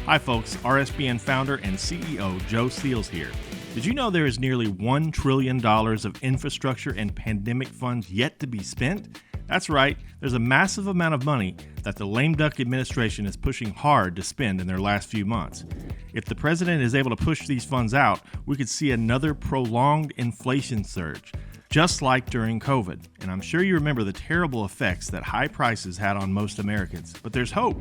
Hi folks, RSBN founder and CEO Joe Seals here. Did you know there is nearly $1 trillion of infrastructure and pandemic funds yet to be spent? That's right, there's a massive amount of money that the lame duck administration is pushing hard to spend in their last few months. If the president is able to push these funds out, we could see another prolonged inflation surge, just like during COVID. And I'm sure you remember the terrible effects that high prices had on most Americans. But there's hope.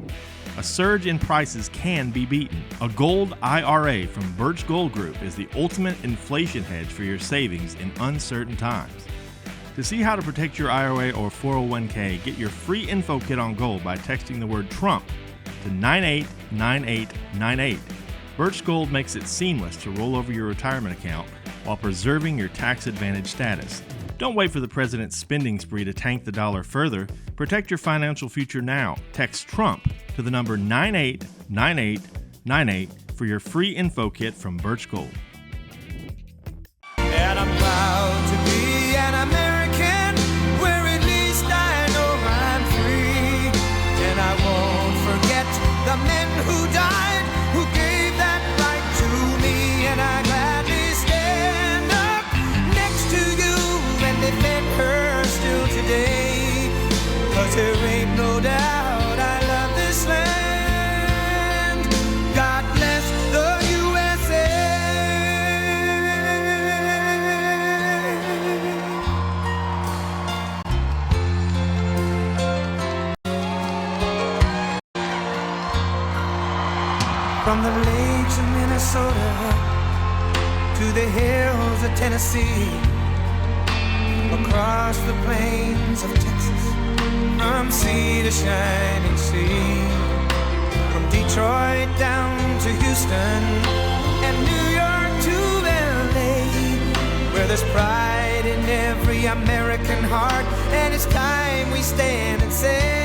A surge in prices can be beaten. A gold IRA from Birch Gold Group is the ultimate inflation hedge for your savings in uncertain times. To see how to protect your IRA or 401k, get your free info kit on gold by texting the word Trump to 989898. Birch Gold makes it seamless to roll over your retirement account while preserving your tax advantage status. Don't wait for the president's spending spree to tank the dollar further. Protect your financial future now. Text Trump to the number 989898 for your free info kit from Birch Gold. And I'm proud to be an American, where at least I know I'm free. And I won't forget the men who died, who gave that right to me. And I gladly stand up next to you and defend her still today. 'Cause there ain't no doubt I love this land. God bless the USA. From the lakes of Minnesota to the hills of Tennessee, across the plains of Texas, from sea to shining sea, from Detroit down to Houston and New York to LA, where there's pride in every American heart, and it's time we stand and say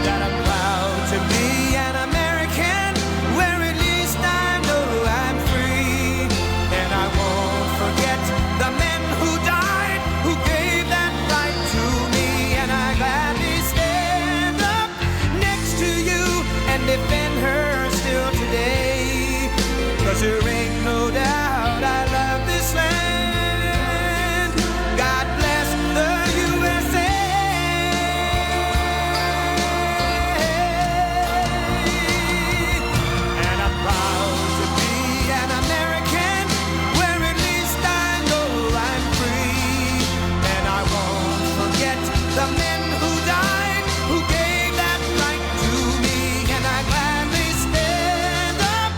that I'm proud to be an American, where at least I know I'm free. And I won't forget the men who died, who gave that right to me. And I gladly stand up next to you and defend her still today. 'Cause there ain't no doubt I love this land. God bless the USA. And I'm proud to be an American, where at least I know I'm free. And I won't forget the men who died, who gave that right to me. And I gladly stand up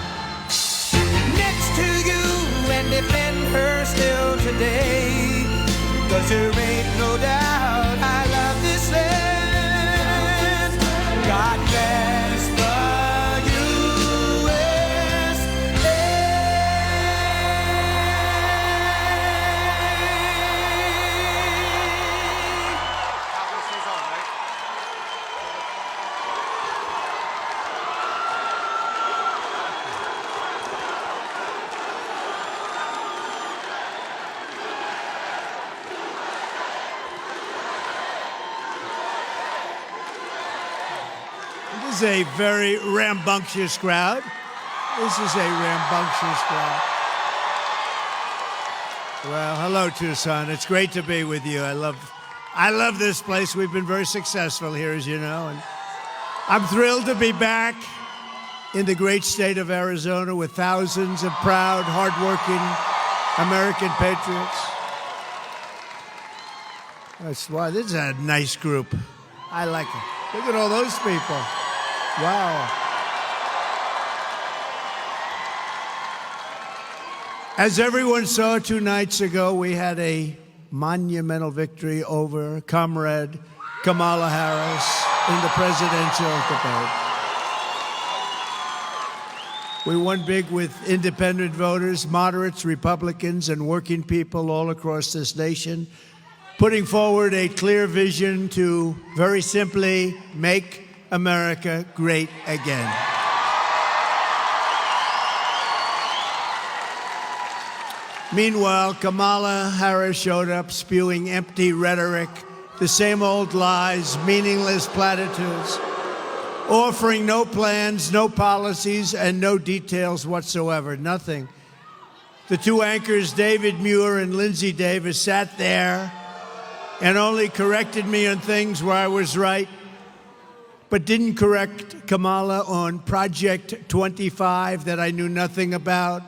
next to you and defend her still today. 'Cause there ain't no doubt I love this land. God bless the USA. This is a very rambunctious crowd. This is a rambunctious crowd. Well, hello, Tucson. It's great to be with you. I love this place. We've been very successful here, as you know. And I'm thrilled to be back in the great state of Arizona with thousands of proud, hardworking American patriots. That's why this is a nice group. I like it. Look at all those people. Wow. As everyone saw 2 nights ago, we had a monumental victory over Comrade Kamala Harris in the presidential debate. We won big with independent voters, moderates, Republicans, and working people all across this nation, putting forward a clear vision to, very simply, make America great again. Meanwhile, Kamala Harris showed up spewing empty rhetoric the same old lies, meaningless platitudes, offering no plans, no policies, and no details whatsoever, nothing. The two anchors, David Muir and Lindsay Davis, sat there and only corrected me on things where I was right, but didn't correct Kamala on Project 25 that I knew nothing about,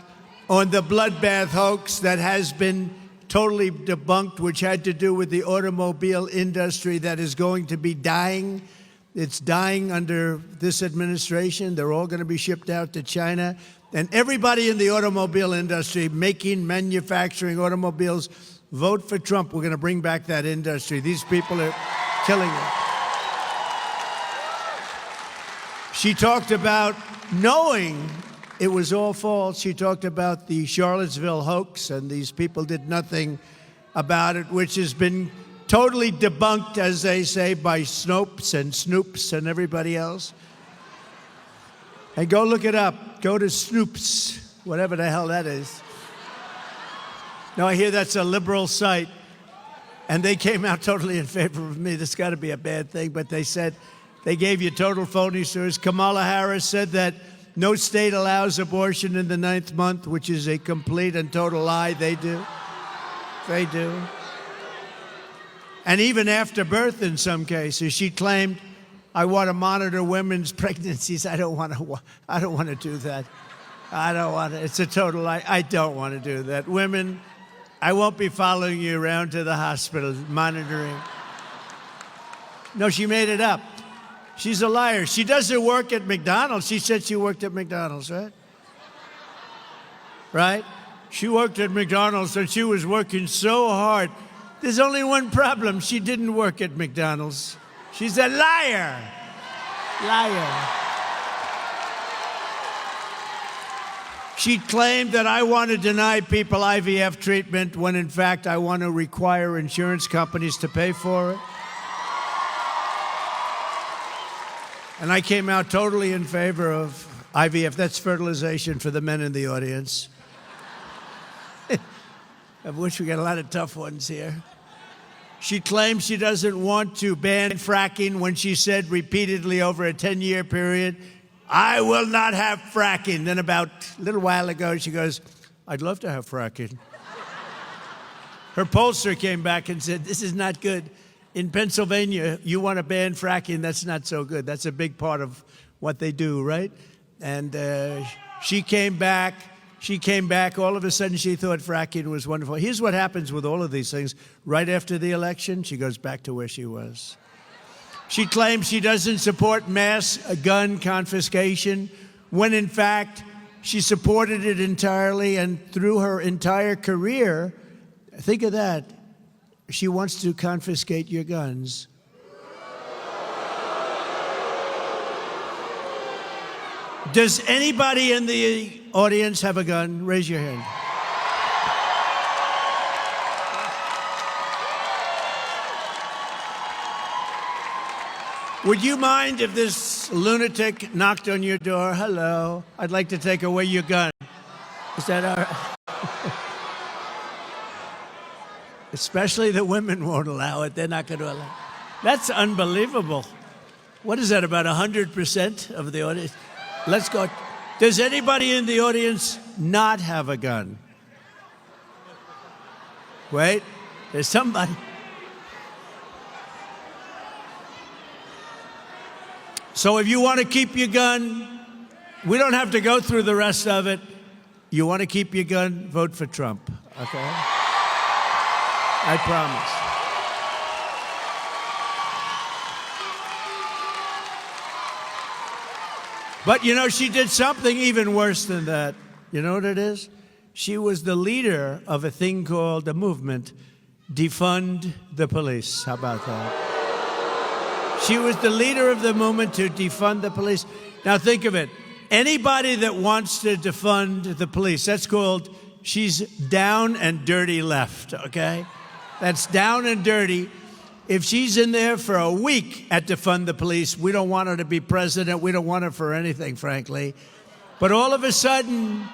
on the bloodbath hoax that has been totally debunked, which had to do with the automobile industry that is going to be dying. It's dying under this administration. They're all going to be shipped out to China. And everybody in the automobile industry making, manufacturing automobiles, vote for Trump. We're going to bring back that industry. These people are killing it. She talked about knowing it was all false. She talked about the Charlottesville hoax, and these people did nothing about it, which has been totally debunked, as they say, by Snopes and Snoops and everybody else. And go look it up. Go to Snoops, whatever the hell that is. Now, I hear that's a liberal site, and they came out totally in favor of me. This got to be a bad thing, but they said they gave you total phony stories. Kamala Harris said that no state allows abortion in the 9th month, which is a complete and total lie. They do. They do. And even after birth in some cases, she claimed, I want to monitor women's pregnancies. I don't want to do that. I don't want to. It's a total lie. I don't want to do that. Women, I won't be following you around to the hospital monitoring. No, she made it up. She's a liar. She doesn't work at McDonald's. She said she worked at McDonald's, right? Right? She worked at McDonald's, and she was working so hard. There's only one problem. She didn't work at McDonald's. She's a liar. Liar. She claimed that I want to deny people IVF treatment when, in fact, I want to require insurance companies to pay for it. And I came out totally in favor of IVF. That's fertilization for the men in the audience. I wish we got a lot of tough ones here. She claims she doesn't want to ban fracking when she said repeatedly over a 10-year period, I will not have fracking. Then about a little while ago, she goes, I'd love to have fracking. Her pollster came back and said, this is not good. In Pennsylvania, you want to ban fracking, that's not so good. That's a big part of what they do, right? And she came back. All of a sudden, she thought fracking was wonderful. Here's what happens with all of these things. Right after the election, she goes back to where she was. She claims she doesn't support mass gun confiscation, when in fact, she supported it entirely, and through her entire career, think of that, she wants to confiscate your guns. Does anybody in the audience have a gun? Raise your hand. Would you mind if this lunatic knocked on your door? Hello, I'd like to take away your gun. Is that all right? Especially the women won't allow it. They're not going to allow it. That's unbelievable. What is that, about 100% of the audience? Let's go. Does anybody in the audience not have a gun? Wait, there's somebody. So if you want to keep your gun, we don't have to go through the rest of it. You want to keep your gun, vote for Trump, okay? I promise. But, you know, she did something even worse than that. You know what it is? She was the leader of a thing called, a movement, Defund the Police. How about that? She was the leader of the movement to defund the police. Now think of it. Anybody that wants to defund the police, that's called, she's down and dirty left, okay? That's down and dirty. If she's in there for a week at defund the police, we don't want her to be president. We don't want her for anything, frankly. But all of a sudden,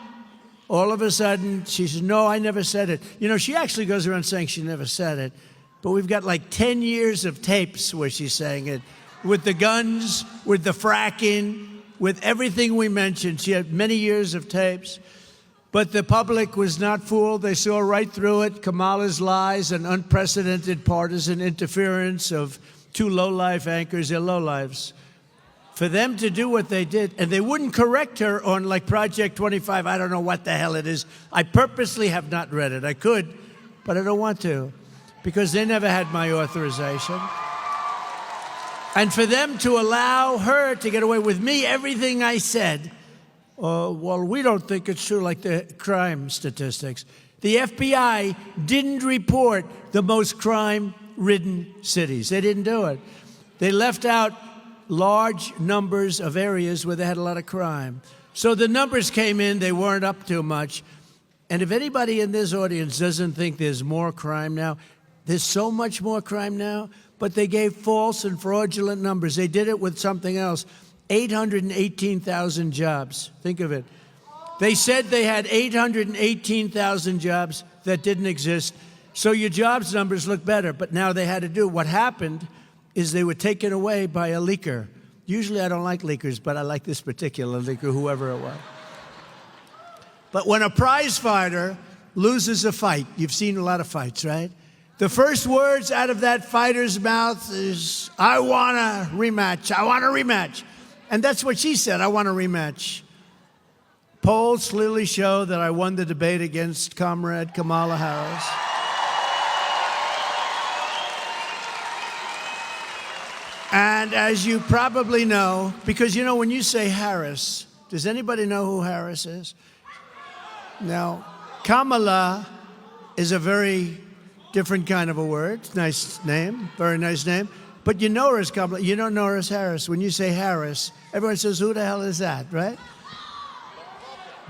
she says, no, I never said it. You know, she actually goes around saying she never said it. But we've got like 10 years of tapes where she's saying it. With the guns, with the fracking, with everything we mentioned. She had many years of tapes. But the public was not fooled. They saw right through it. Kamala's lies and unprecedented partisan interference of two low-life anchors. They're low-lives. For them to do what they did, and they wouldn't correct her on like Project 25. I don't know what the hell it is. I purposely have not read it. I could, but I don't want to, because they never had my authorization. And for them to allow her to get away with me, everything I said, well, we don't think it's true, like the crime statistics. The FBI didn't report the most crime-ridden cities. They didn't do it. They left out large numbers of areas where they had a lot of crime. So the numbers came in, they weren't up too much. And if anybody in this audience doesn't think there's more crime now, there's so much more crime now, but they gave false and fraudulent numbers. They did it with something else. 818,000 jobs. Think of it. They said they had 818,000 jobs that didn't exist. So your jobs numbers look better, but now they had to do. What happened is they were taken away by a leaker. Usually I don't like leakers, but I like this particular leaker, whoever it was. But when a prize fighter loses a fight, you've seen a lot of fights, right? The first words out of that fighter's mouth is, I want a rematch, I want a rematch. And that's what she said, I want a rematch. Polls clearly show that I won the debate against Comrade Kamala Harris. And as you probably know, because you know when you say Harris, does anybody know who Harris is? Now, Kamala is a very different kind of a word. Nice name, very nice name. But you know her as Kamala, you don't know her as Harris. When you say Harris, everyone says, who the hell is that, right?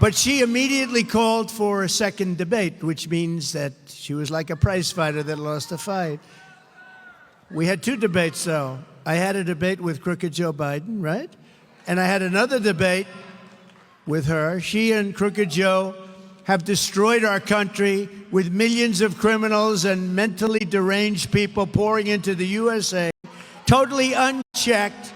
But she immediately called for a second debate, which means that she was like a prize fighter that lost a fight. We had two debates, though. I had a debate with Crooked Joe Biden, right? And I had another debate with her. She and Crooked Joe have destroyed our country with millions of criminals and mentally deranged people pouring into the USA, totally unchecked,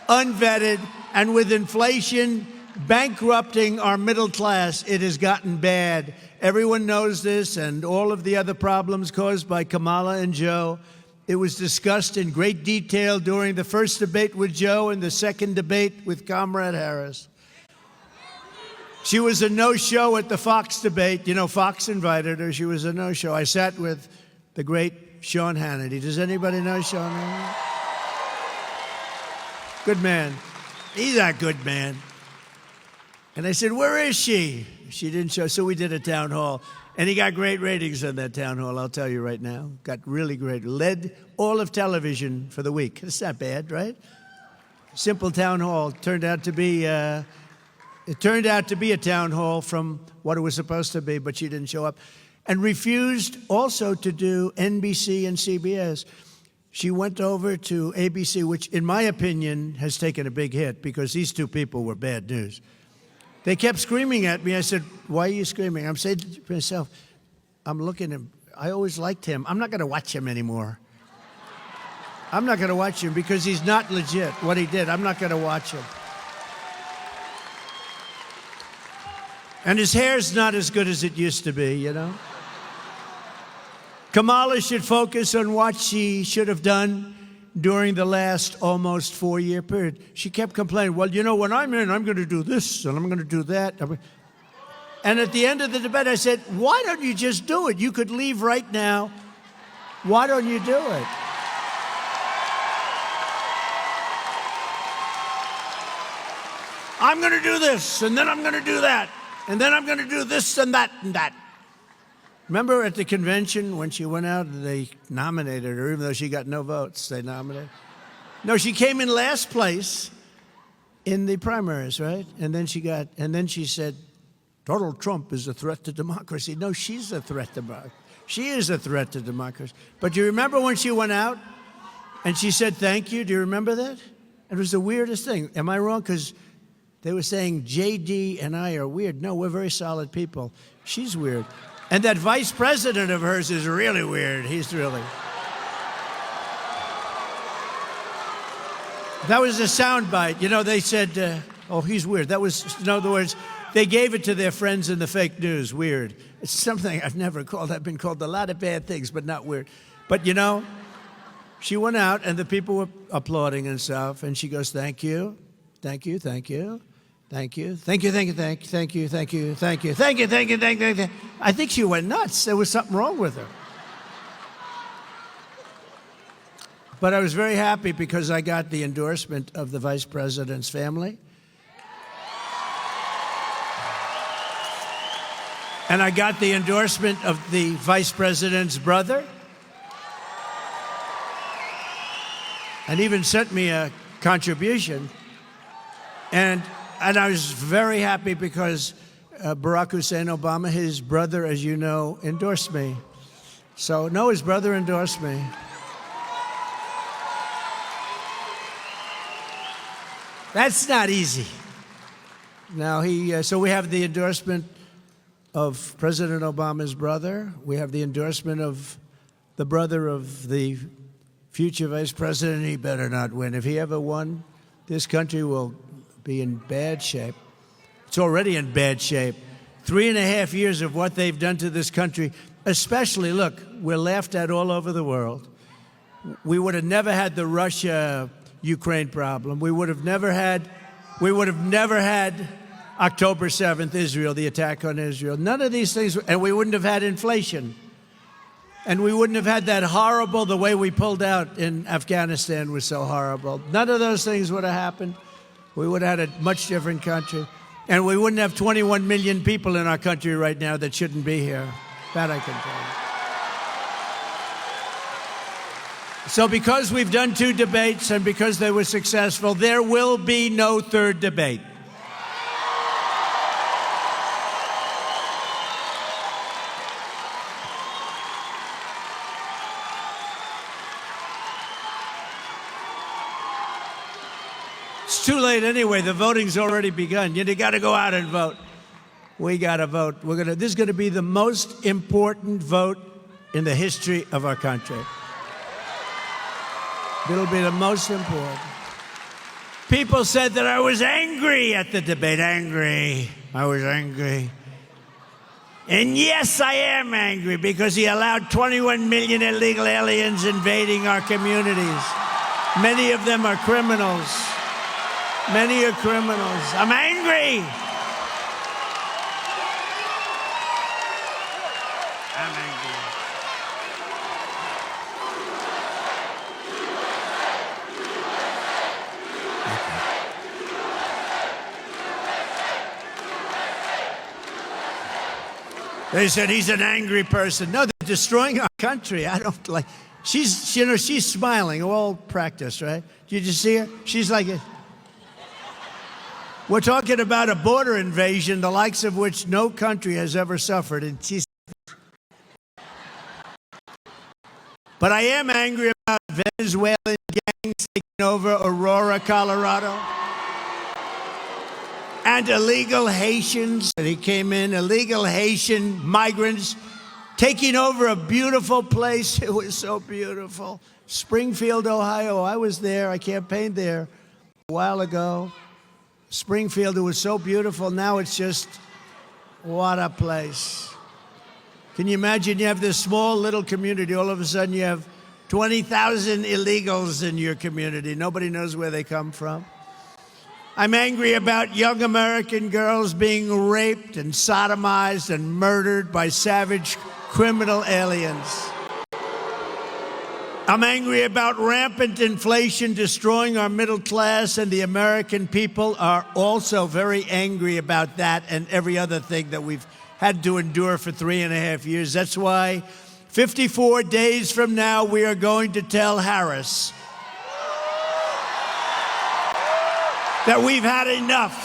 unvetted, and with inflation bankrupting our middle class. It has gotten bad. Everyone knows this, and all of the other problems caused by Kamala and Joe. It was discussed in great detail during the first debate with Joe and the second debate with Comrade Harris. She was a no-show at the Fox debate. You know, Fox invited her. She was a no-show. I sat with the great Sean Hannity. Does anybody know Sean Hannity? Good man. He's a good man. And I said, where is she? She didn't show, so we did a town hall. And he got great ratings on that town hall, I'll tell you right now. Got really great. Led all of television for the week. It's not bad, right? Simple town hall. Turned out to be a town hall from what it was supposed to be, but she didn't show up. And refused also to do NBC and CBS. She went over to ABC, which in my opinion has taken a big hit because these two people were bad news. They kept screaming at me. I said, why are you screaming? I'm saying to myself, I'm looking at him. I always liked him. I'm not going to watch him anymore. I'm not going to watch him because he's not legit. What he did, I'm not going to watch him. And his hair's not as good as it used to be, you know? Kamala should focus on what she should have done during the last almost 4-year period. She kept complaining, well, you know, when I'm in, I'm going to do this and I'm going to do that. And at the end of the debate, I said, why don't you just do it? You could leave right now. Why don't you do it? I'm going to do this, and then I'm going to do that, and then I'm going to do this and that and that. Remember at the convention when she went out and they nominated her, even though she got no votes, they nominated her? No, she came in last place in the primaries, right? And then she said, Donald Trump is a threat to democracy. No, she's a threat to democracy. She is a threat to democracy. But do you remember when she went out and she said thank you? Do you remember that? It was the weirdest thing. Am I wrong? Because they were saying JD and I are weird. No, we're very solid people. She's weird. And that vice president of hers is really weird. He's really... That was a soundbite. You know, they said, oh, he's weird. That was, in other words, they gave it to their friends in the fake news. Weird. It's something I've never called. I've been called a lot of bad things, but not weird. But, you know, she went out, and the people were applauding and stuff, and she goes, thank you, thank you, thank you, thank you, thank you, thank you, thank you, thank you, thank you, thank you, thank you, thank you, thank you, thank you. I think she went nuts. There was something wrong with her. But I was very happy because I got the endorsement of the Vice President's family. And I got the endorsement of the Vice President's brother. And even sent me a contribution. And I was very happy because Barack Hussein Obama, his brother, as you know, endorsed me. So, no, his brother endorsed me. That's not easy. Now, so we have the endorsement of President Obama's brother. We have the endorsement of the brother of the future vice president. He better not win. If he ever won, this country will be in bad shape. It's already in bad shape. 3.5 years of what they've done to this country, especially, look, we're laughed at all over the world. We would have never had the Russia-Ukraine problem. We would have never had October 7th, Israel, the attack on Israel. None of these things, and we wouldn't have had inflation. And we wouldn't have had that horrible, the way we pulled out in Afghanistan was so horrible. None of those things would have happened. We would have had a much different country. And we wouldn't have 21 million people in our country right now that shouldn't be here. That I can tell you. So because we've done 2 debates and because they were successful, there will be no third debate. It's too late anyway. The voting's already begun. You got to go out and vote. We got to vote. This is going to be the most important vote in the history of our country. It'll be the most important. People said that I was angry at the debate. Angry. I was angry. And yes, I am angry because he allowed 21 million illegal aliens invading our communities. Many of them are criminals. Many are criminals. I'm angry. I'm angry. They said he's an angry person. No, they're destroying our country. I don't like. She's smiling. All practice, right? Did you see her? She's like a. We're talking about a border invasion, the likes of which no country has ever suffered. And but I am angry about Venezuelan gangs taking over Aurora, Colorado. And illegal Haitians, and he came in, illegal Haitian migrants taking over a beautiful place. It was so beautiful. Springfield, Ohio. I was there. I campaigned there a while ago. Springfield, it was so beautiful. Now it's just, what a place. Can you imagine you have this small little community, all of a sudden you have 20,000 illegals in your community. Nobody knows where they come from. I'm angry about young American girls being raped and sodomized and murdered by savage criminal aliens. I'm angry about rampant inflation destroying our middle class, and the American people are also very angry about that and every other thing that we've had to endure for 3.5 years. That's why 54 days from now, we are going to tell Harris that we've had enough.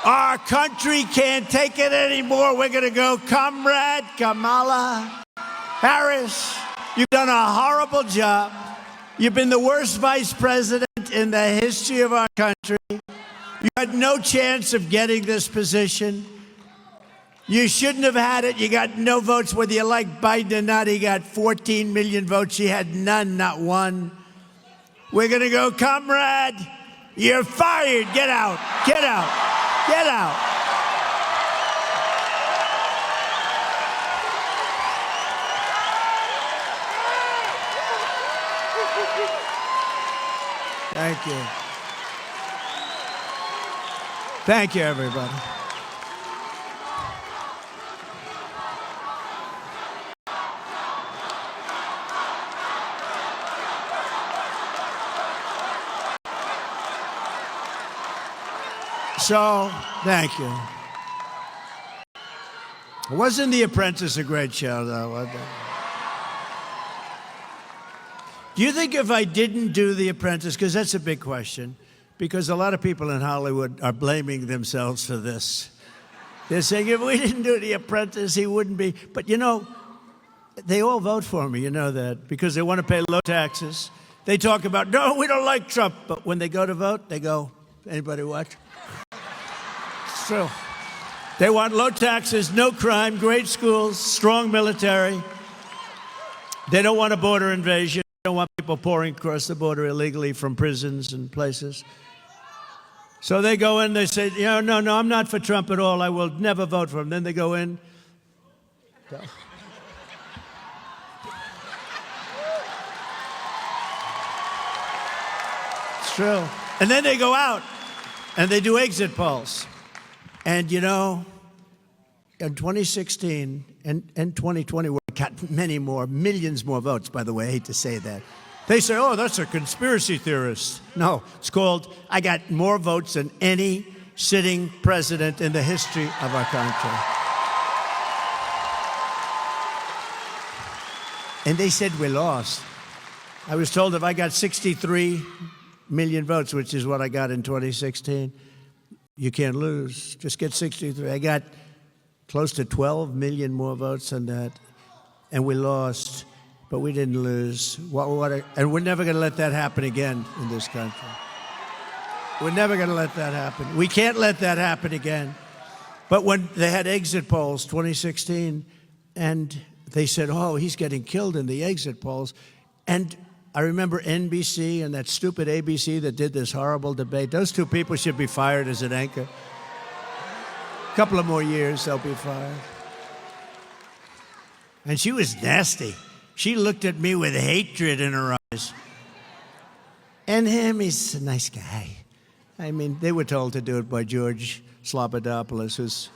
Our country can't take it anymore. We're going to go, Comrade Kamala Harris. You've done a horrible job. You've been the worst vice president in the history of our country. You had no chance of getting this position. You shouldn't have had it. You got no votes, whether you like Biden or not. He got 14 million votes. She had none, not one. We're going to go, comrade, you're fired. Get out. Get out. Get out. Thank you. Thank you, everybody. So, thank you. Wasn't The Apprentice a great show, though? Was it? Do you think if I didn't do The Apprentice, because that's a big question, because a lot of people in Hollywood are blaming themselves for this. They're saying, if we didn't do The Apprentice, he wouldn't be. But, you know, they all vote for me, you know that, because they want to pay low taxes. They talk about, no, we don't like Trump. But when they go to vote, they go, anybody watch? It's true. They want low taxes, no crime, great schools, strong military. They don't want a border invasion. They don't want people pouring across the border illegally from prisons and places. So they go in, they say, no, I'm not for Trump at all. I will never vote for him. Then they go in. It's true. And then they go out and they do exit polls. And, you know, in 2016 and 2020, we got many more, millions more votes, by the way. I hate to say that. They say, oh, that's a conspiracy theorist. No, it's called, I got more votes than any sitting president in the history of our country. And they said we lost. I was told if I got 63 million votes, which is what I got in 2016, you can't lose. Just get 63. I got close to 12 million more votes than that, and we lost, but we didn't lose. And we're never going to let that happen again in this country. We're never going to let that happen. We can't let that happen again. But when they had exit polls, 2016, and they said, oh, he's getting killed in the exit polls. And I remember NBC and that stupid ABC that did this horrible debate. Those two people should be fired as an anchor. A couple of more years, they'll be fired. And she was nasty. She looked at me with hatred in her eyes. And him, he's a nice guy. I mean, they were told to do it by George Slobodopoulos,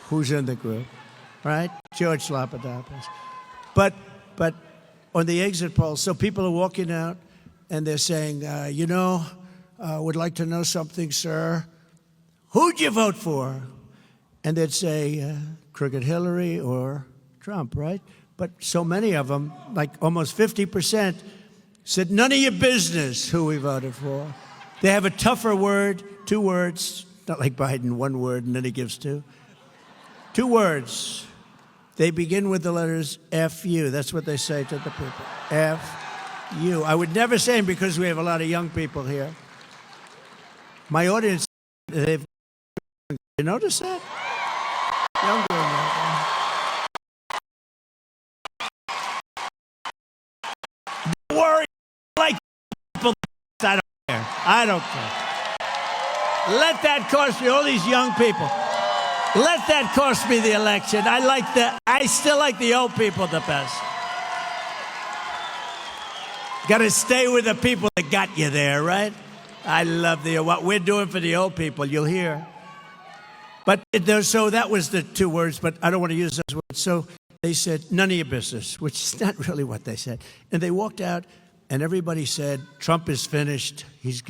who's in the group, right? George Slobodopoulos. But on the exit polls, so people are walking out and they're saying, would like to know something, sir. Who'd you vote for? And they'd say, Crooked Hillary or Trump, right? But so many of them, like almost 50%, said, none of your business who we voted for. They have a tougher word, 2 words, not like Biden, 1 word, and then he gives 2. 2 words. They begin with the letters F-U. That's what they say to the people. F-U. I would never say them because we have a lot of young people here. My audience, you notice that? Younger than that. Don't worry, like people. I don't care. I don't care. Let that cost you, all these young people. Let that cost me the election. I still like the old people the best. Got to stay with the people that got you there, right? I love what we're doing for the old people. You'll hear. But so that was the 2 words, but I don't want to use those words. So they said, none of your business, which is not really what they said. And they walked out, and everybody said, Trump is finished. He's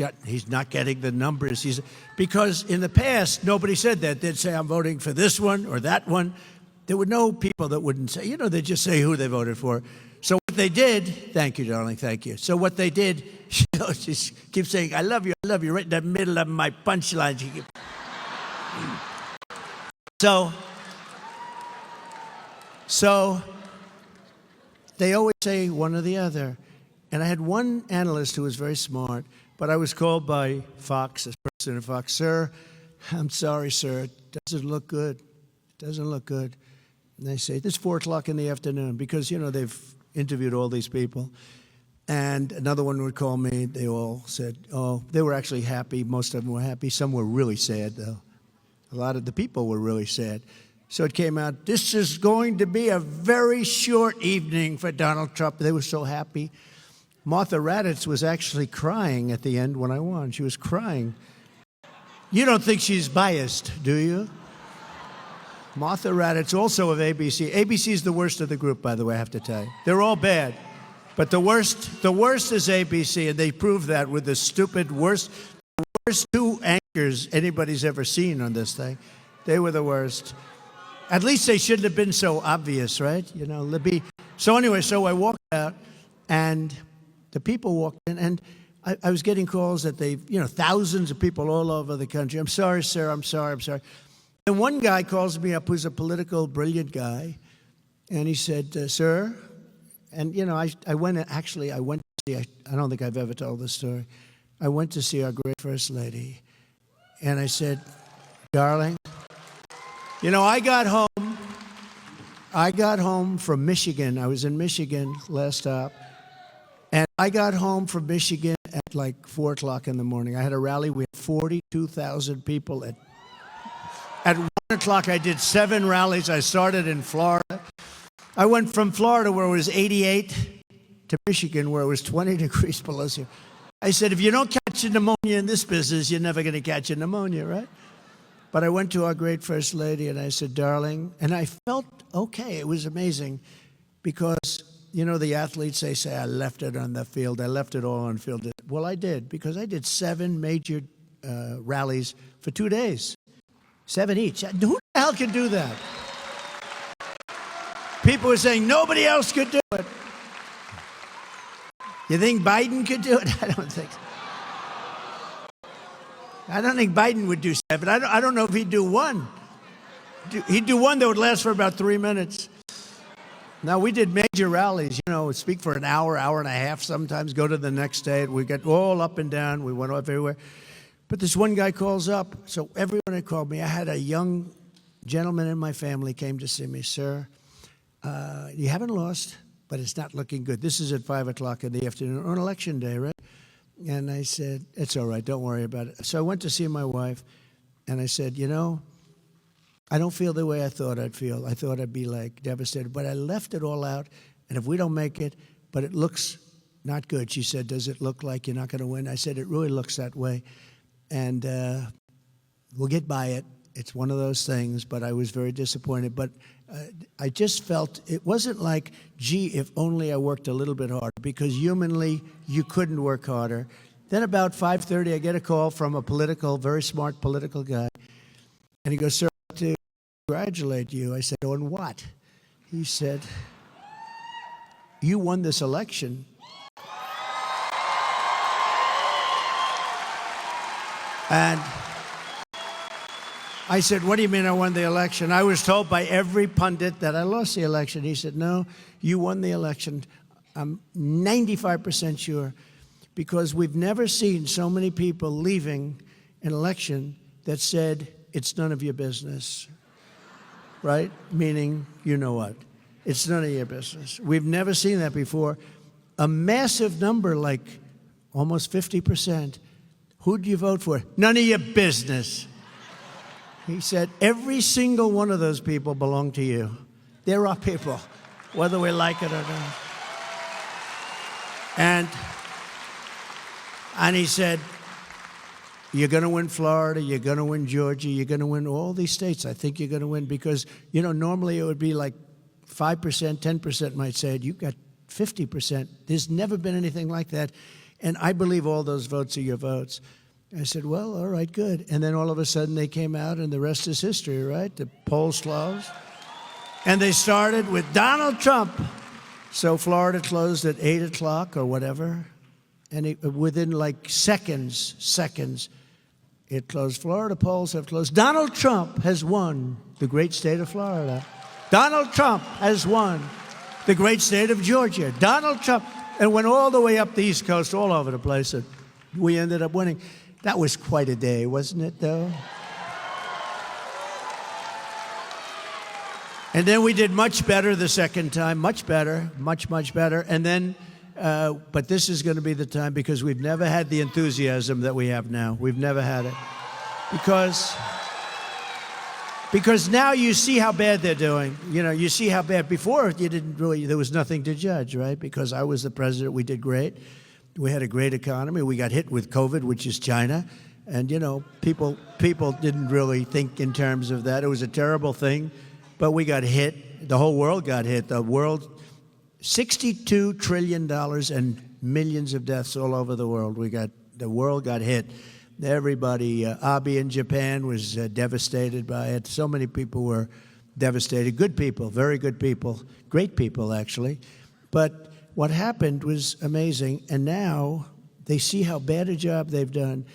not getting the numbers. Because in the past, nobody said that. They'd say, I'm voting for this one or that one. There were no people that wouldn't say, they'd just say who they voted for. So what they did, thank you, darling, thank you. So what they did, she keeps saying, I love you, right in the middle of my punchline. So they always say one or the other. And I had one analyst who was very smart, but I was called by Fox, as president of Fox, sir, I'm sorry, sir, it doesn't look good. It doesn't look good. And they say, it's 4 o'clock in the afternoon, because, they've interviewed all these people. And another one would call me. They all said, oh, they were actually happy. Most of them were happy. Some were really sad, though. A lot of the people were really sad. So it came out, this is going to be a very short evening for Donald Trump. They were so happy. Martha Raddatz was actually crying at the end when I won. She was crying. You don't think she's biased, do you? Martha Raddatz, also of ABC. ABC is the worst of the group, by the way, I have to tell you. They're all bad. But the worst is ABC, and they proved that with the stupid worst two anchors anybody's ever seen on this thing. They were the worst. At least they shouldn't have been so obvious, right? You know, Libby. So anyway, so I walked out, and the people walked in, and I was getting calls that thousands of people all over the country. I'm sorry, sir, I'm sorry. And one guy calls me up who's a political, brilliant guy, and he said, sir, and, I went to see, I don't think I've ever told this story. I went to see our great First Lady, and I said, darling, I got home from Michigan. I was in Michigan last stop, and I got home from Michigan at like 4 o'clock in the morning. I had a rally. We had 42,000 people. At 1 o'clock, I did 7 rallies. I started in Florida. I went from Florida, where it was 88, to Michigan, where it was 20 degrees below zero. I said, if you don't catch a pneumonia in this business, you're never going to catch a pneumonia, right? But I went to our great First Lady, and I said, darling, and I felt okay. It was amazing because, the athletes, they say, I left it on the field. I left it all on the field. Well, I did, because I did 7 major rallies for 2 days, 7 each. Who the hell can do that? People were saying nobody else could do it. You think Biden could do it? I don't think so. I don't think Biden would do 7. I don't know if he'd do 1. He'd do 1 that would last for about 3 minutes. Now, we did major rallies, speak for an hour, hour and a half sometimes, go to the next state. We got all up and down. We went off everywhere. But this one guy calls up. So everyone had called me. I had a young gentleman in my family came to see me. Sir, you haven't lost, but it's not looking good. This is at 5 o'clock in the afternoon on election day, right? And I said, it's all right, don't worry about it. So I went to see my wife, and I said, I don't feel the way I thought I'd feel. I thought I'd be like devastated, but I left it all out, and if we don't make it, but it looks not good. She said, does it look like you're not going to win? I said, it really looks that way, and we'll get by it. It's one of those things, but I was very disappointed. But I just felt it wasn't like, gee, if only I worked a little bit harder, because humanly, you couldn't work harder. Then about 5:30, I get a call from a very smart political guy. And he goes, sir, I'd like to congratulate you. I said, on what? He said, you won this election. And I said, what do you mean I won the election? I was told by every pundit that I lost the election. He said, no, you won the election. I'm 95% sure, because we've never seen so many people leaving an election that said, it's none of your business, right? Meaning, you know what? It's none of your business. We've never seen that before. A massive number, like almost 50%. Who'd you vote for? None of your business. He said, every single one of those people belong to you. They're our people, whether we like it or not. And he said, you're going to win Florida, you're going to win Georgia, you're going to win all these states. I think you're going to win because, normally it would be like 5%, 10% might say it. You've got 50%. There's never been anything like that. And I believe all those votes are your votes. I said, well, all right, good. And then all of a sudden they came out, and the rest is history, right? The polls closed. And they started with Donald Trump. So Florida closed at 8 o'clock or whatever. And within like seconds, it closed. Florida polls have closed. Donald Trump has won the great state of Florida. Donald Trump has won the great state of Georgia. Donald Trump. And went all the way up the East Coast, all over the place. And we ended up winning. That was quite a day, wasn't it, though? And then we did much better the second time, much better, much better. And then But this is going to be the time because we've never had the enthusiasm that we have now. We've never had it. Because now you see how bad they're doing. You know, you see how bad. Before, you didn't really, there was nothing to judge, right? Because I was the president, we did great. We had a great economy. We got hit with COVID, which is China. And, you know, people didn't really think in terms of that. It was a terrible thing, but we got hit. The whole world got hit. The world, $62 trillion and millions of deaths all over the world. The world got hit. Everybody, Abe in Japan was devastated by it. So many people were devastated. Good people, very good people, great people, actually. But what happened was amazing. And now they see how bad a job they've done.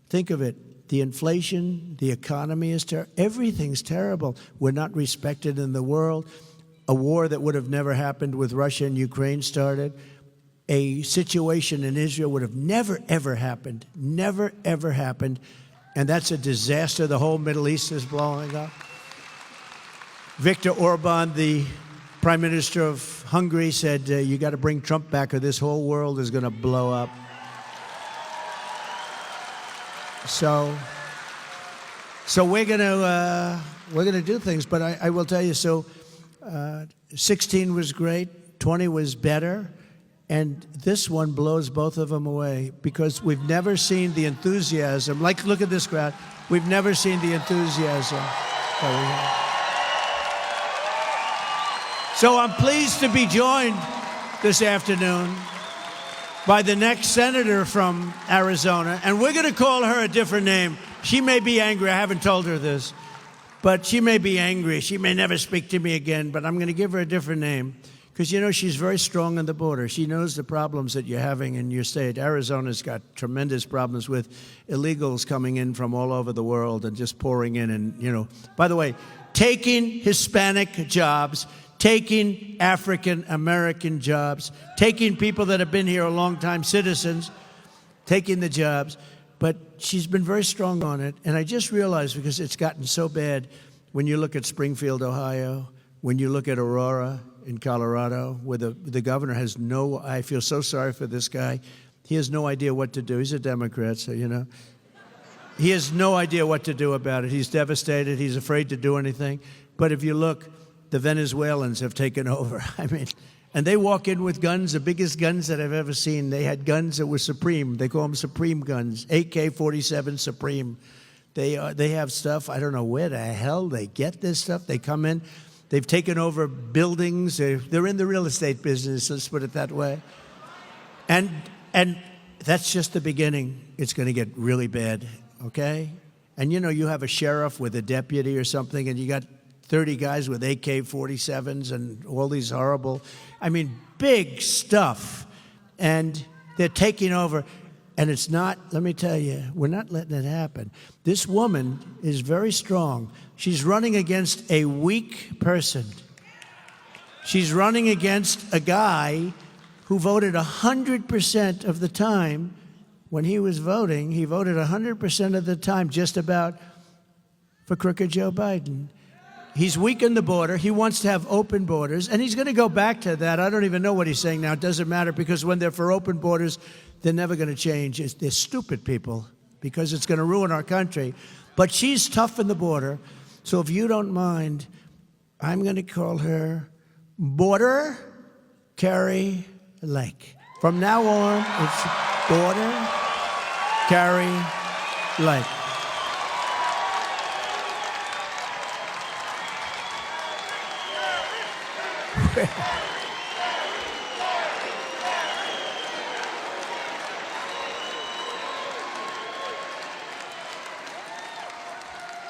Think of it. The inflation, the economy is terrible. Everything's terrible. We're not respected in the world. A war that would have never happened with Russia and Ukraine started. A situation in Israel would have never, ever happened. Never, ever happened. And that's a disaster. The whole Middle East is blowing up. Viktor Orban, the Prime Minister of Hungary, said, you got to bring Trump back or this whole world is going to blow up. So we're going to do things. But I will tell you, 16 was great. 20 was better. And this one blows both of them away because we've never seen the enthusiasm. Like, look at this crowd. We've never seen the enthusiasm that we have. So I'm pleased to be joined this afternoon by the next senator from Arizona. And we're going to call her a different name. She may be angry. I haven't told her this. But she may be angry. She may never speak to me again. But I'm going to give her a different name. Because, you know, she's very strong on the border. She knows the problems that you're having in your state. Arizona's got tremendous problems with illegals coming in from all over the world and just pouring in and, you know. By the way, taking Hispanic jobs, taking African-American jobs, taking people that have been here a long time, citizens, taking the jobs. But she's been very strong on it. And I just realized, because it's gotten so bad, when you look at Springfield, Ohio, when you look at Aurora, in Colorado, where the governor has no, I feel so sorry for this guy. He has no idea what to do. He's a Democrat, so, you know. He has no idea what to do about it. He's devastated. He's afraid to do anything. But if you look, the Venezuelans have taken over. I mean, and they walk in with guns, the biggest guns that I've ever seen. They had guns that were Supreme. They call them Supreme guns, AK-47 Supreme. They have stuff, I don't know where the hell they get this stuff. They come in. They've taken over buildings. They're in the real estate business, let's put it that way. And that's just the beginning. It's going to get really bad, okay? And, you know, you have a sheriff with a deputy or something, and you got 30 guys with AK-47s and all these horrible, I mean, big stuff. And they're taking over. And it's not, let me tell you, we're not letting it happen. This woman is very strong. She's running against a weak person. She's running against a guy who voted 100% of the time. When he was voting, he voted 100% of the time just about for crooked Joe Biden. He's weakened the border. He wants to have open borders. And he's going to go back to that. I don't even know what he's saying now. It doesn't matter, because when they're for open borders, they're never going to change. They're stupid people, because it's going to ruin our country. But she's tough in the border. So if you don't mind, I'm going to call her Border Carrie Lake. From now on, it's Border Carrie Lake.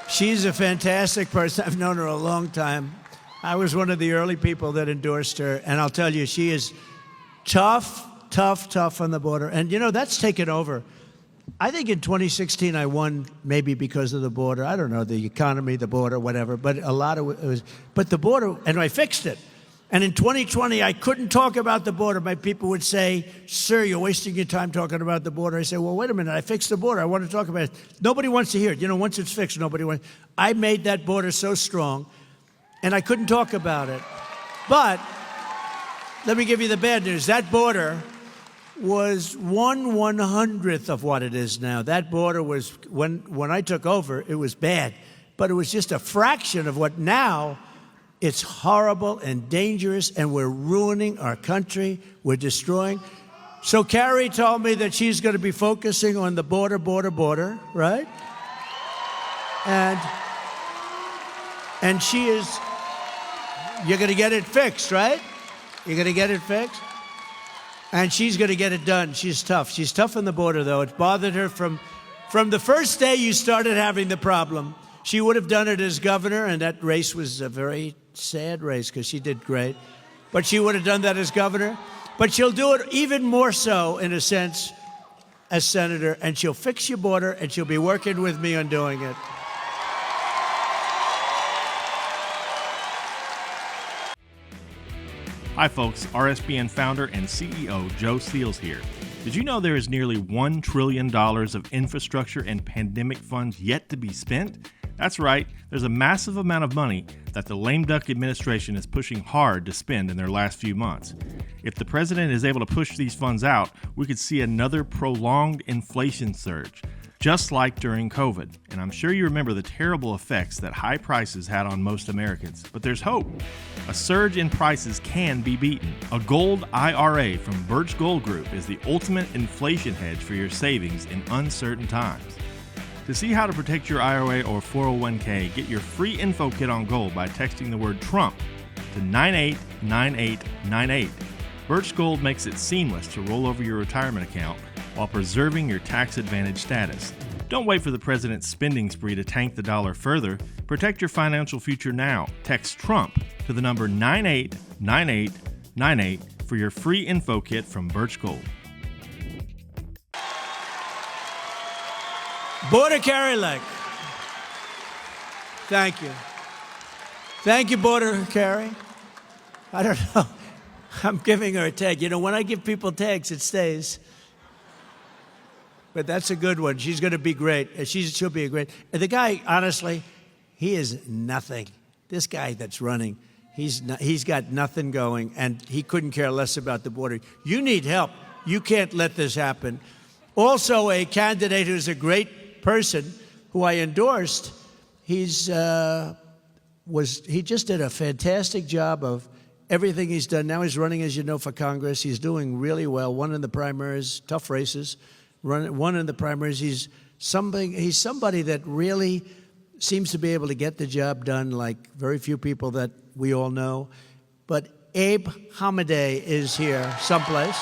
She's a fantastic person. I've known her a long time. I was one of the early people that endorsed her, and I'll tell you, she is tough on the border. And, you know, that's taken over. I think in 2016 I won, maybe because of the border. I don't know, the economy, the border, whatever. But a lot of it was, but the border, and I fixed it. And in 2020, I couldn't talk about the border. My people would say, sir, you're wasting your time talking about the border. I say, well, wait a minute, I fixed the border. I want to talk about it. Nobody wants to hear it. You know, once it's fixed, nobody wants. I made that border so strong, and I couldn't talk about it. But let me give you the bad news. That border was 1/100th of what it is now. That border was, when I took over, it was bad. But it was just a fraction of what now. It's horrible and dangerous, and we're ruining our country. We're destroying. So Carrie told me that she's going to be focusing on the border, right? And she is, you're going to get it fixed, right? You're going to get it fixed? And she's going to get it done. She's tough. She's tough on the border, though. It bothered her from the first day you started having the problem. She would have done it as governor, and that race was a very sad race because she did great. But she would have done that as governor. But she'll do it even more so, in a sense, as senator, and she'll fix your border, and she'll be working with me on doing it. Hi folks, RSBN founder and CEO Joe Seals here. Did you know there is nearly $1 trillion of infrastructure and pandemic funds yet to be spent? That's right, there's a massive amount of money that the lame duck administration is pushing hard to spend in their last few months. If the president is able to push these funds out, we could see another prolonged inflation surge, just like during COVID. And I'm sure you remember the terrible effects that high prices had on most Americans. But there's hope. A surge in prices can be beaten. A gold IRA from Birch Gold Group is the ultimate inflation hedge for your savings in uncertain times. To see how to protect your IRA or 401k, get your free info kit on gold by texting the word Trump to 989898. Birch Gold makes it seamless to roll over your retirement account while preserving your tax advantage status. Don't wait for the president's spending spree to tank the dollar further. Protect your financial future now. Text Trump to the number 989898 for your free info kit from Birch Gold. Border Carrie Lake. Thank you. Thank you, Border Carrie. I don't know. I'm giving her a tag. You know, when I give people tags, it stays. But that's a good one. She's going to be great. She'll be a great. And the guy, honestly, he is nothing. This guy that's running, he's got nothing going, and he couldn't care less about the border. You need help. You can't let this happen. Also, a candidate who's a great person, who I endorsed, he just did a fantastic job of everything he's done. Now he's running, as you know, for Congress. He's doing really well. Won in the primaries, tough races. Won in the primaries. He's somebody that really seems to be able to get the job done, like very few people that we all know. But Abe Hamadeh is here someplace.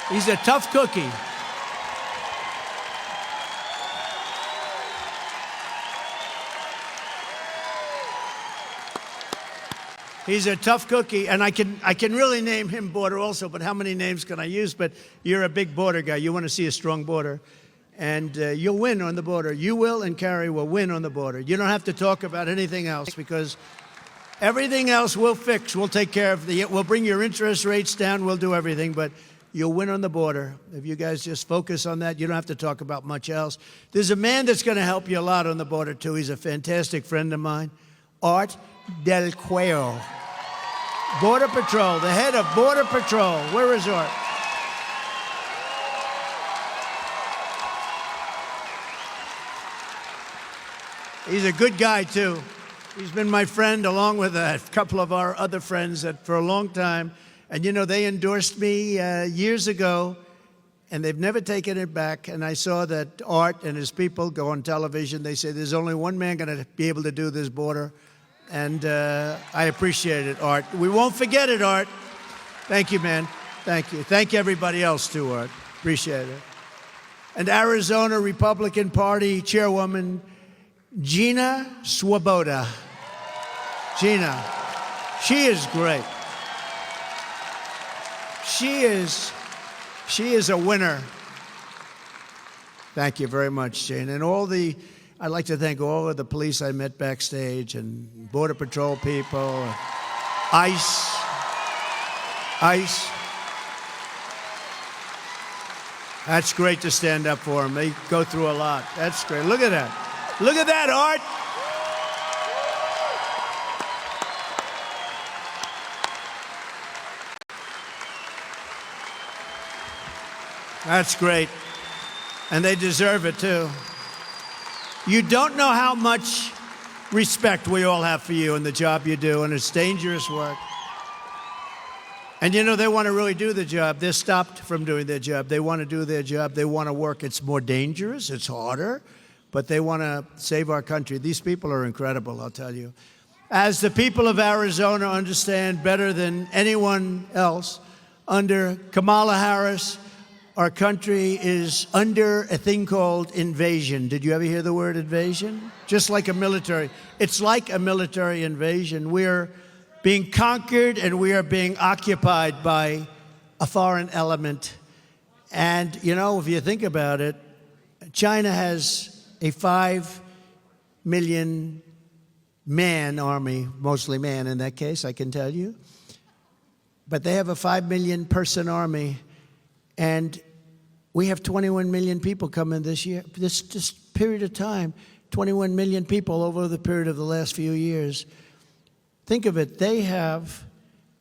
He's a tough cookie. He's a tough cookie, and I can really name him border also, but how many names can I use? But you're a big border guy. You want to see a strong border, and you'll win on the border. You will, and Carrie will win on the border. You don't have to talk about anything else, because everything else we'll fix. We'll take care of we'll bring your interest rates down. We'll do everything, but you'll win on the border. If you guys just focus on that, you don't have to talk about much else. There's a man that's going to help you a lot on the border, too. He's a fantastic friend of mine, Art Del Cuello. Border Patrol, the head of Border Patrol. Where is Art? He's a good guy, too. He's been my friend along with a couple of our other friends for a long time. And, you know, they endorsed me years ago, and they've never taken it back. And I saw that Art and his people go on television. They say there's only one man going to be able to do this border. And I appreciate it, Art. We won't forget it, Art. Thank you, man. Thank you. Thank everybody else, too, Art. Appreciate it. And Arizona Republican Party Chairwoman Gina Swoboda. Gina, she is great. She is a winner. Thank you very much, Jane. And I'd like to thank all of the police I met backstage, and Border Patrol people, ICE. That's great to stand up for them. They go through a lot. That's great. Look at that. Look at that, Art. That's great. And they deserve it, too. You don't know how much respect we all have for you and the job you do, and it's dangerous work. And you know, they want to really do the job. They're stopped from doing their job. They want to do their job. They want to work. It's more dangerous. It's harder. But they want to save our country. These people are incredible, I'll tell you. As the people of Arizona understand better than anyone else, under Kamala Harris, our country is under a thing called invasion. Did you ever hear the word invasion? Just like a military. It's like a military invasion. We're being conquered and we are being occupied by a foreign element. And, you know, if you think about it, China has a 5 million man army, mostly man in that case, I can tell you. But they have a 5 million person army. And we have 21 million people coming this year. This period of time, 21 million people over the period of the last few years. Think of it. They have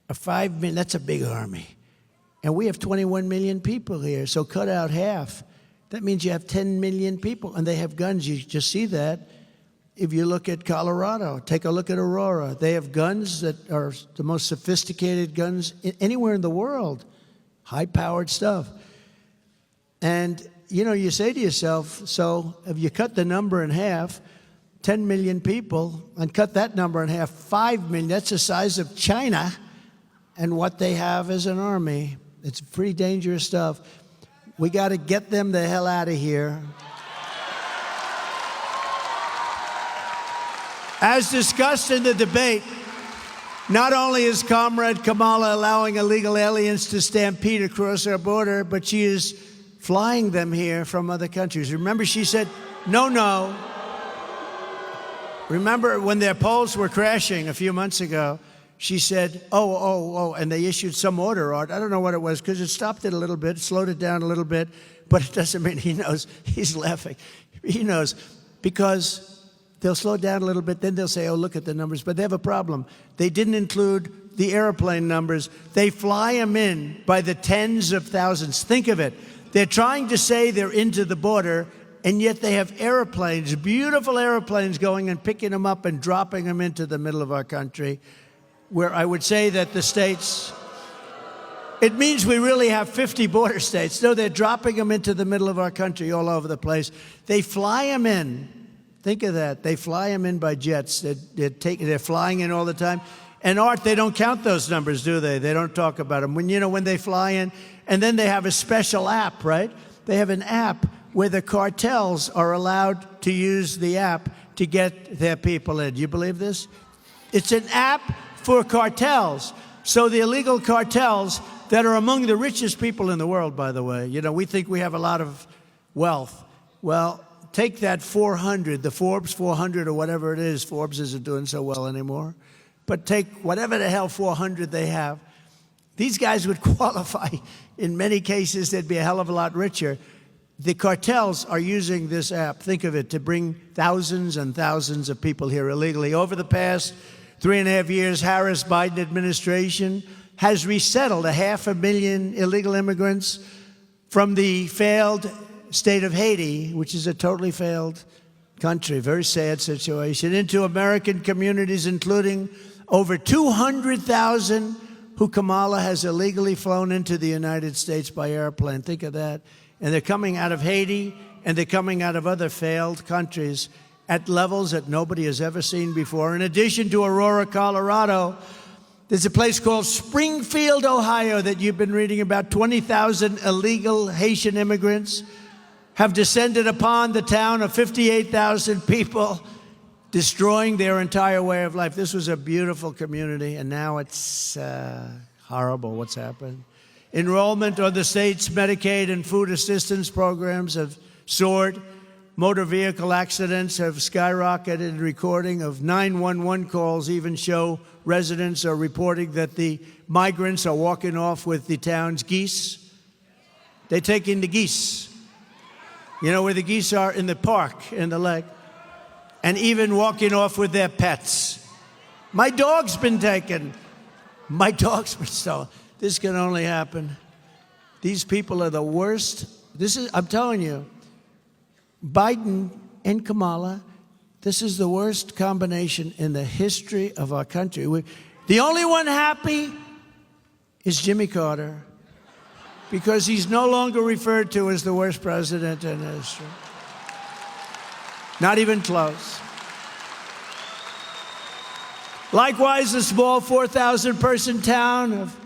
a 5 million, that's a big army. And we have 21 million people here. So cut out half. That means you have 10 million people. And they have guns. You just see that. If you look at Colorado, take a look at Aurora. They have guns that are the most sophisticated guns anywhere in the world. High-powered stuff. And, you know, you say to yourself, so if you cut the number in half, 10 million people, and cut that number in half, 5 million, that's the size of China, and what they have as an army. It's pretty dangerous stuff. We got to get them the hell out of here. As discussed in the debate, not only is Comrade Kamala allowing illegal aliens to stampede across our border, but she is flying them here from other countries. Remember, she said, no. Remember when their polls were crashing a few months ago, she said, oh, and they issued some order. I don't know what it was, because it stopped it a little bit, slowed it down a little bit, but it doesn't mean he knows. He's laughing. He knows, because they'll slow down a little bit, then they'll say, oh, look at the numbers. But they have a problem. They didn't include the airplane numbers. They fly them in by the tens of thousands. Think of it. They're trying to say they're into the border, and yet they have airplanes, beautiful airplanes, going and picking them up and dropping them into the middle of our country, where I would say that the states, it means we really have 50 border states. No, they're dropping them into the middle of our country all over the place. They fly them in. Think of that. They fly them in by jets. They're flying in all the time. And Art, they don't count those numbers, do they? They don't talk about them. When they fly in, and then they have a special app, right? They have an app where the cartels are allowed to use the app to get their people in. Do you believe this? It's an app for cartels. So the illegal cartels that are among the richest people in the world, by the way. You know, we think we have a lot of wealth. Well, take that 400, the Forbes 400 or whatever it is. Forbes isn't doing so well anymore. But take whatever the hell 400 they have. These guys would qualify. In many cases, they'd be a hell of a lot richer. The cartels are using this app, think of it, to bring thousands and thousands of people here illegally. Over the past 3.5 years, Harris-Biden administration has resettled 500,000 illegal immigrants from the failed state of Haiti, which is a totally failed country, very sad situation, into American communities, including over 200,000 who Kamala has illegally flown into the United States by airplane. Think of that. And they're coming out of Haiti, and they're coming out of other failed countries at levels that nobody has ever seen before. In addition to Aurora, Colorado, there's a place called Springfield, Ohio, that you've been reading about. 20,000 illegal Haitian immigrants have descended upon the town of 58,000 people, destroying their entire way of life. This was a beautiful community, and now it's horrible what's happened. Enrollment on the state's Medicaid and food assistance programs have soared. Motor vehicle accidents have skyrocketed. Recording of 911 calls even show residents are reporting that the migrants are walking off with the town's geese. They take in the geese. You know where the geese are? In the park, in the lake. And even walking off with their pets. My dog's been taken. My dog's been stolen. This can only happen These people are the worst. I'm telling you, Biden and Kamala, this is the worst combination in the history of our country. The only one happy is Jimmy Carter, because he's no longer referred to as the worst president in history. Not even close. Likewise, the small 4,000-person town of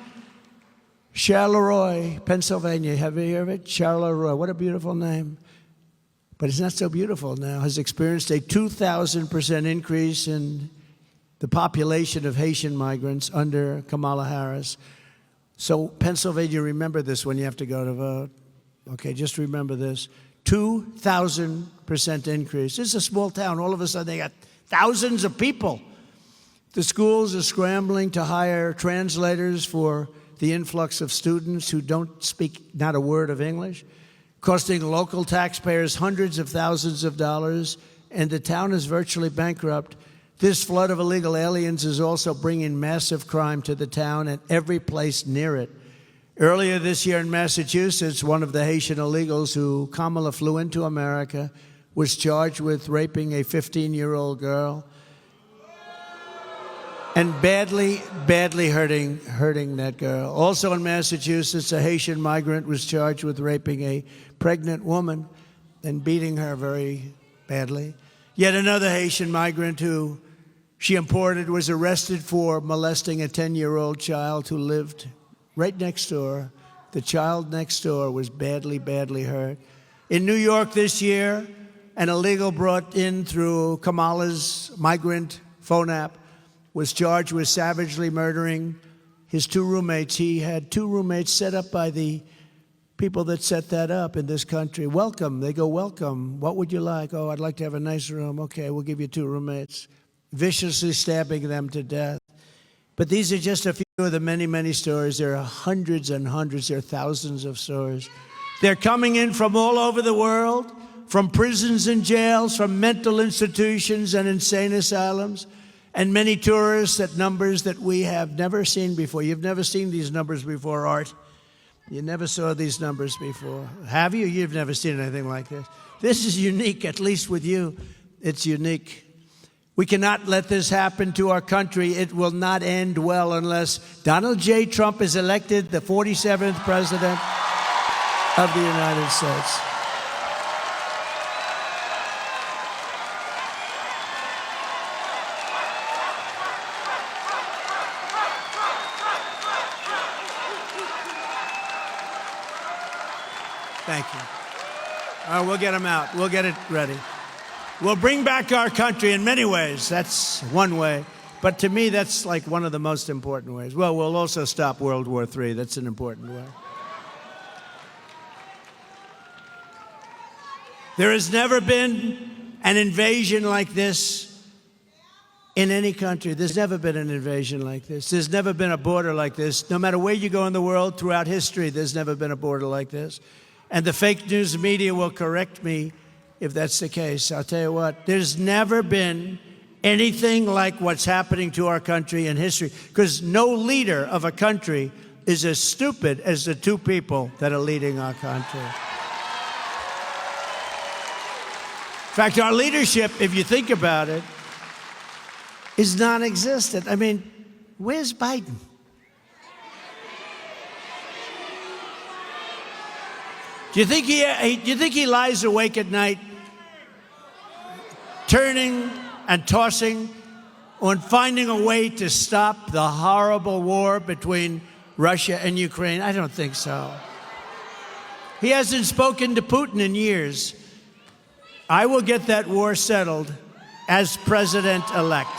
Charleroi, Pennsylvania. Have you heard of it? Charleroi. What a beautiful name. But it's not so beautiful now. Has experienced a 2,000% increase in the population of Haitian migrants under Kamala Harris. So Pennsylvania, remember this when you have to go to vote. Okay, just remember this. 2,000% increase. This is a small town. All of a sudden, they got thousands of people. The schools are scrambling to hire translators for the influx of students who don't speak not a word of English, costing local taxpayers hundreds of thousands of dollars, and the town is virtually bankrupt. This flood of illegal aliens is also bringing massive crime to the town and every place near it. Earlier this year in Massachusetts, one of the Haitian illegals who Kamala flew into America was charged with raping a 15-year-old girl and badly hurting that girl. Also in Massachusetts, a Haitian migrant was charged with raping a pregnant woman and beating her very badly. Yet another Haitian migrant who she imported was arrested for molesting a 10-year-old child who lived right next door. The child next door was badly hurt. In New York this year, an illegal brought in through Kamala's migrant phone app was charged with savagely murdering his two roommates. He had two roommates set up by the people that set that up in this country. Welcome. They go, welcome. What would you like? Oh, I'd like to have a nice room. Okay, we'll give you two roommates. Viciously stabbing them to death. But these are just a few of the many stories. There are hundreds and hundreds. There are thousands of stories. They're coming in from all over the world, from prisons and jails, from mental institutions and insane asylums, and many tourists at numbers that we have never seen before. You've never seen these numbers before, Art. You never saw these numbers before. Have you? You've never seen anything like this. This is unique, at least with you. It's unique. We cannot let this happen to our country. It will not end well unless Donald J. Trump is elected the 47th president of the United States. Thank you. All right, we'll get him out. We'll get it ready. We'll bring back our country in many ways. That's one way. But to me, that's like one of the most important ways. Well, we'll also stop World War III. That's an important way. There has never been an invasion like this in any country. There's never been an invasion like this. There's never been a border like this. No matter where you go in the world, throughout history, there's never been a border like this. And the fake news media will correct me if that's the case. I'll tell you what, there's never been anything like what's happening to our country in history, because no leader of a country is as stupid as the two people that are leading our country. In fact, our leadership, if you think about it, is non-existent. I mean, where's Biden? Do you think he lies awake at night, turning and tossing on finding a way to stop the horrible war between Russia and Ukraine? I don't think so. He hasn't spoken to Putin in years. I will get that war settled as president-elect.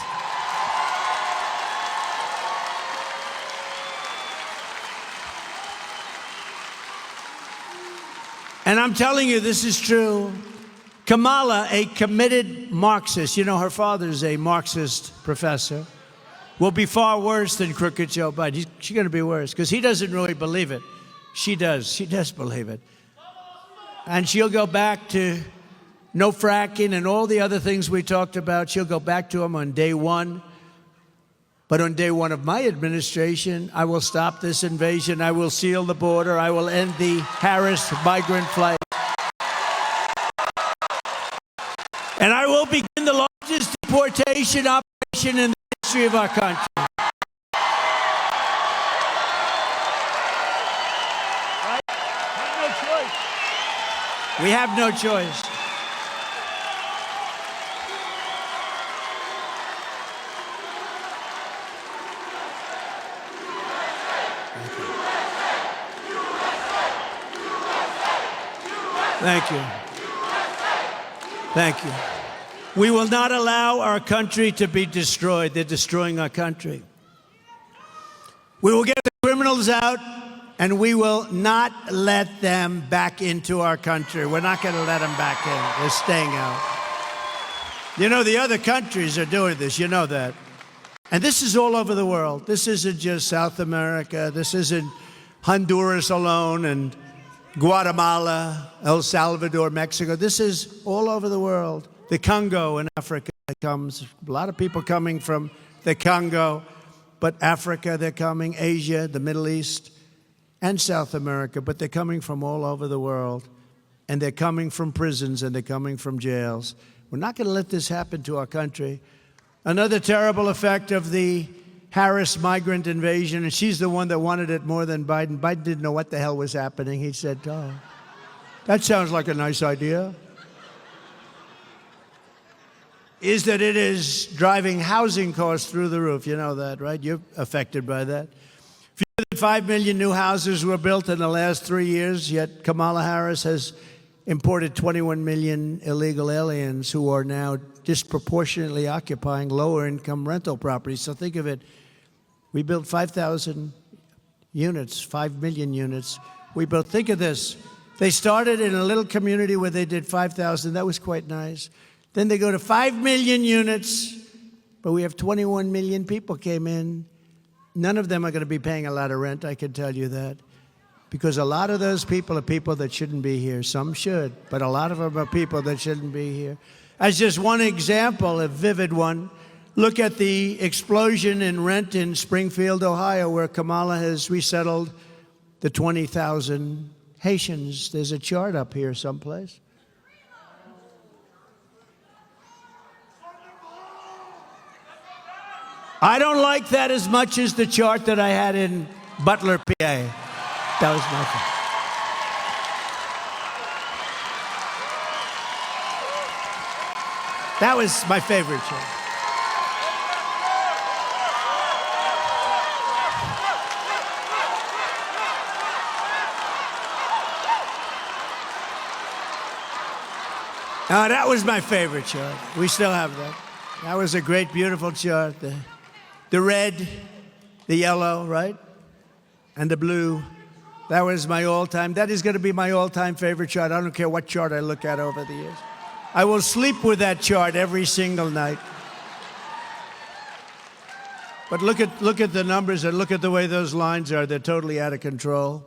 And I'm telling you, this is true. Kamala, a committed Marxist, you know, her father's a Marxist professor, will be far worse than crooked Joe Biden. She's going to be worse because he doesn't really believe it. She does. She does believe it. And she'll go back to no fracking and all the other things we talked about. She'll go back to them on day one. But on day one of my administration, I will stop this invasion. I will seal the border. I will end the Harris migrant flight. And I will begin the largest deportation operation in the history of our country. Right? We have no choice. Thank you. Thank you. We will not allow our country to be destroyed. They're destroying our country. We will get the criminals out, and we will not let them back into our country. We're not going to let them back in. They're staying out. You know, the other countries are doing this. You know that. And this is all over the world. This isn't just South America. This isn't Honduras alone and Guatemala, El Salvador, Mexico. This is all over the world. The Congo in Africa comes. A lot of people coming from the Congo, but Africa, they're coming. Asia, the Middle East, and South America, but they're coming from all over the world. And they're coming from prisons, and they're coming from jails. We're not going to let this happen to our country. Another terrible effect of the Harris migrant invasion, and she's the one that wanted it more than Biden. Biden didn't know what the hell was happening. He said, oh, that sounds like a nice idea. Is that it is driving housing costs through the roof. You know that, right? You're affected by that. Fewer than 5 million new houses were built in the last 3 years, yet Kamala Harris has imported 21 million illegal aliens who are now disproportionately occupying lower-income rental properties. So think of it. We built 5,000 units, 5 million units. We built, think of this. They started in a little community where they did 5,000. That was quite nice. Then they go to 5 million units, but we have 21 million people came in. None of them are going to be paying a lot of rent, I can tell you that. Because a lot of those people are people that shouldn't be here. Some should, but a lot of them are people that shouldn't be here. As just one example, a vivid one, look at the explosion in rent in Springfield, Ohio, where Kamala has resettled the 20,000 Haitians. There's a chart up here someplace. I don't like that as much as the chart that I had in Butler, PA. That was nothing. That was my favorite chart. Now, that was my favorite chart. We still have that. That was a great, beautiful chart. The red, the yellow, right? And the blue. That was my all-time. That is going to be my all-time favorite chart. I don't care what chart I look at over the years. I will sleep with that chart every single night. But look at the numbers and look at the way those lines are. They're totally out of control.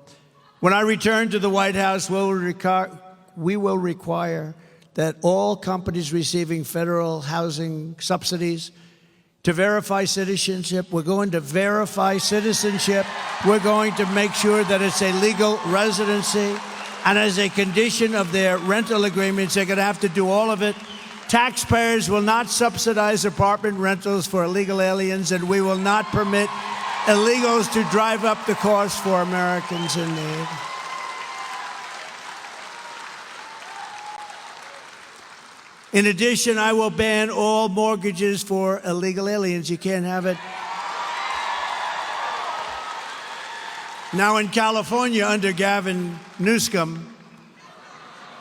When I return to the White House, we will require that all companies receiving federal housing subsidies to verify citizenship. We're going to verify citizenship. We're going to make sure that it's a legal residency. And as a condition of their rental agreements, they're going to have to do all of it. Taxpayers will not subsidize apartment rentals for illegal aliens, and we will not permit illegals to drive up the cost for Americans in need. In addition, I will ban all mortgages for illegal aliens. You can't have it. Now, in California, under Gavin Newsom,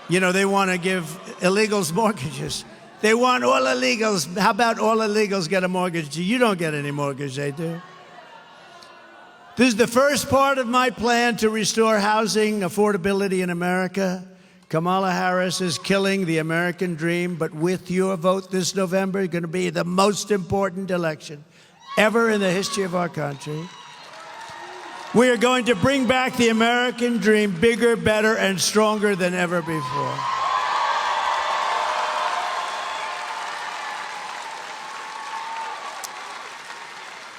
you know, they want to give illegals mortgages. They want all illegals. How about all illegals get a mortgage? You don't get any mortgage, they do. This is the first part of my plan to restore housing affordability in America. Kamala Harris is killing the American dream, but with your vote this November, it's going to be the most important election ever in the history of our country. We are going to bring back the American dream bigger, better, and stronger than ever before.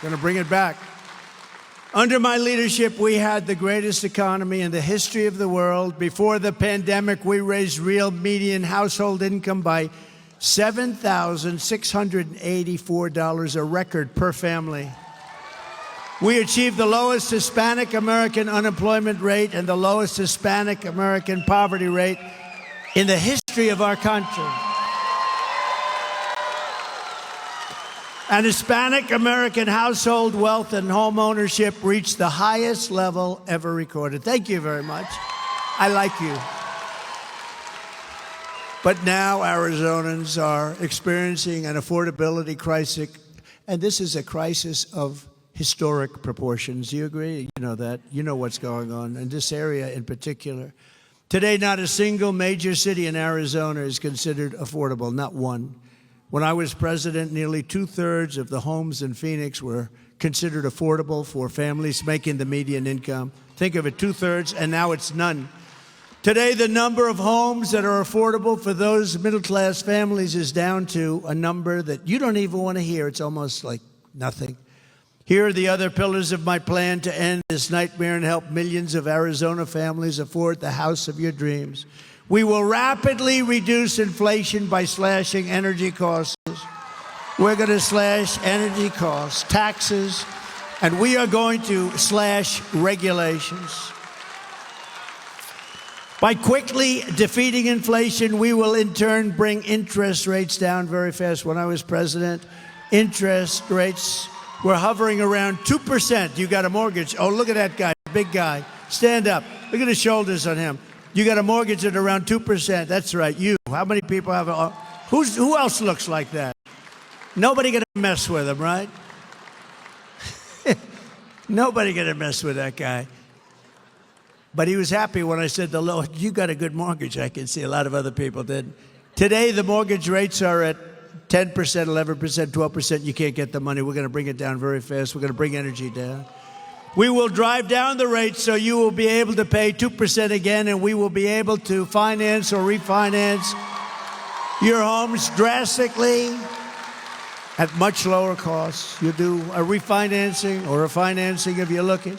Going to bring it back. Under my leadership, we had the greatest economy in the history of the world. Before the pandemic, we raised real median household income by $7,684, a record per family. We achieved the lowest Hispanic American unemployment rate and the lowest Hispanic American poverty rate in the history of our country. And Hispanic American household wealth and home ownership reached the highest level ever recorded. Thank you very much. I like you. But now Arizonans are experiencing an affordability crisis, and this is a crisis of historic proportions. Do you agree? You know that. You know what's going on in this area in particular. Today, not a single major city in Arizona is considered affordable, not one. When I was president, nearly 2/3 of the homes in Phoenix were considered affordable for families making the median income. Think of it, 2/3, and now it's none. Today, the number of homes that are affordable for those middle-class families is down to a number that you don't even want to hear. It's almost like nothing. Here are the other pillars of my plan to end this nightmare and help millions of Arizona families afford the house of your dreams. We will rapidly reduce inflation by slashing energy costs. We're going to slash energy costs, taxes, and we are going to slash regulations. By quickly defeating inflation, we will in turn bring interest rates down very fast. When I was president, interest rates were hovering around 2%. You got a mortgage. Oh, look at that guy, big guy. Stand up. Look at the shoulders on him. You got a mortgage at around 2%. That's right, you. How many people have a... Who else looks like that? Nobody gonna mess with him, right? Nobody gonna mess with that guy. But he was happy when I said, "The Lord, you got a good mortgage." I can see a lot of other people didn't. Today, the mortgage rates are at 10%, 11%, 12%. You can't get the money. We're going to bring it down very fast. We're going to bring energy down. We will drive down the rates so you will be able to pay 2% again, and we will be able to finance or refinance your homes drastically at much lower costs. You do a refinancing or a financing if you're looking.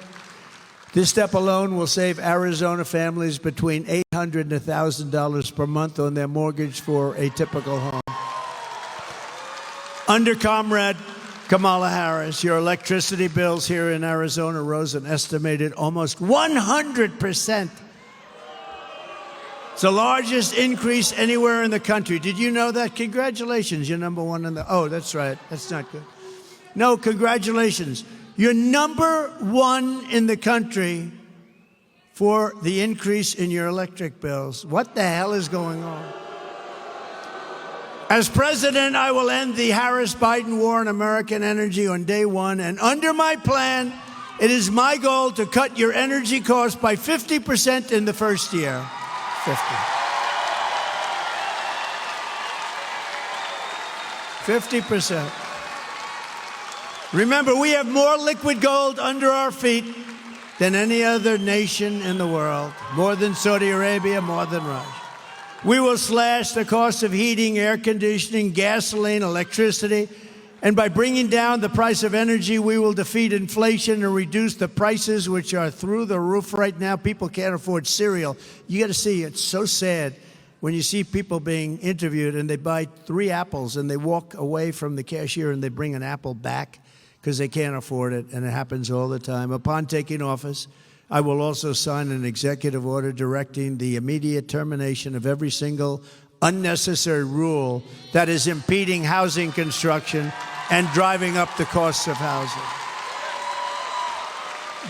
This step alone will save Arizona families between $800 and $1,000 per month on their mortgage for a typical home. Under Comrade Kamala Harris, your electricity bills here in Arizona rose an estimated almost 100%. It's the largest increase anywhere in the country. Did you know that? Congratulations, you're number one in the... Oh, that's right. That's not good. No, congratulations. You're number one in the country for the increase in your electric bills. What the hell is going on? As president, I will end the Harris-Biden war on American energy on day one. And under my plan, it is my goal to cut your energy costs by 50% in the first year. 50%. Remember, we have more liquid gold under our feet than any other nation in the world. More than Saudi Arabia, more than Russia. We will slash the cost of heating, air conditioning, gasoline, electricity. And by bringing down the price of energy, we will defeat inflation and reduce the prices, which are through the roof right now. People can't afford cereal. You got to see, it's so sad when you see people being interviewed and they buy 3 apples and they walk away from the cashier and they bring an apple back because they can't afford it, and it happens all the time. Upon taking office, I will also sign an executive order directing the immediate termination of every single unnecessary rule that is impeding housing construction and driving up the costs of housing.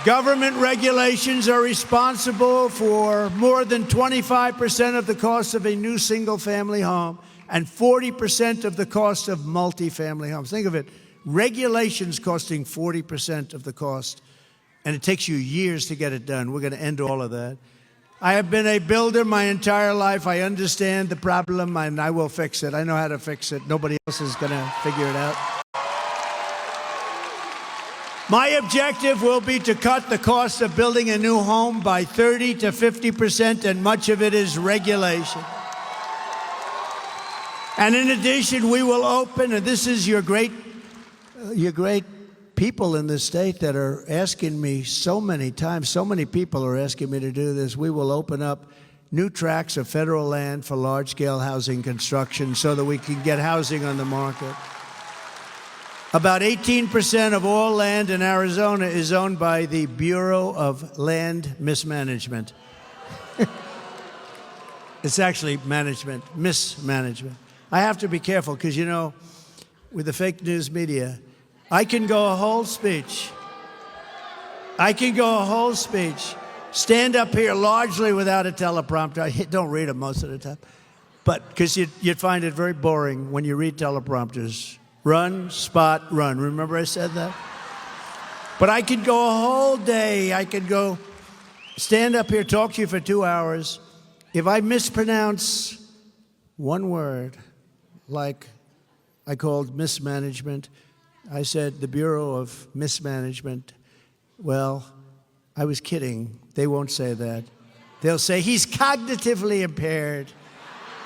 Government regulations are responsible for more than 25% of the cost of a new single-family home and 40% of the cost of multifamily homes. Think of it. Regulations costing 40% of the cost, and it takes you years to get it done. We're going to end all of that. I have been a builder my entire life. I understand the problem, and I will fix it. I know how to fix it. Nobody else is going to figure it out. My objective will be to cut the cost of building a new home by 30 to 50%, and much of it is regulation. And in addition, we will open, and this is your great people in this state that are asking me so many times, so many people are asking me to do this. We will open up new tracts of federal land for large-scale housing construction so that we can get housing on the market. About 18% of all land in Arizona is owned by the Bureau of Land Mismanagement. It's actually mismanagement. I have to be careful because, you know, with the fake news media, I can go a whole speech. Stand up here largely without a teleprompter. I don't read them most of the time. But because you'd find it very boring when you read teleprompters. Run, spot, run. Remember I said that? But I could go a whole day. I could go stand up here, talk to you for 2 hours. If I mispronounce one word, like I called mismanagement, I said the Bureau of Mismanagement. Well, I was kidding. They won't say that. They'll say he's cognitively impaired.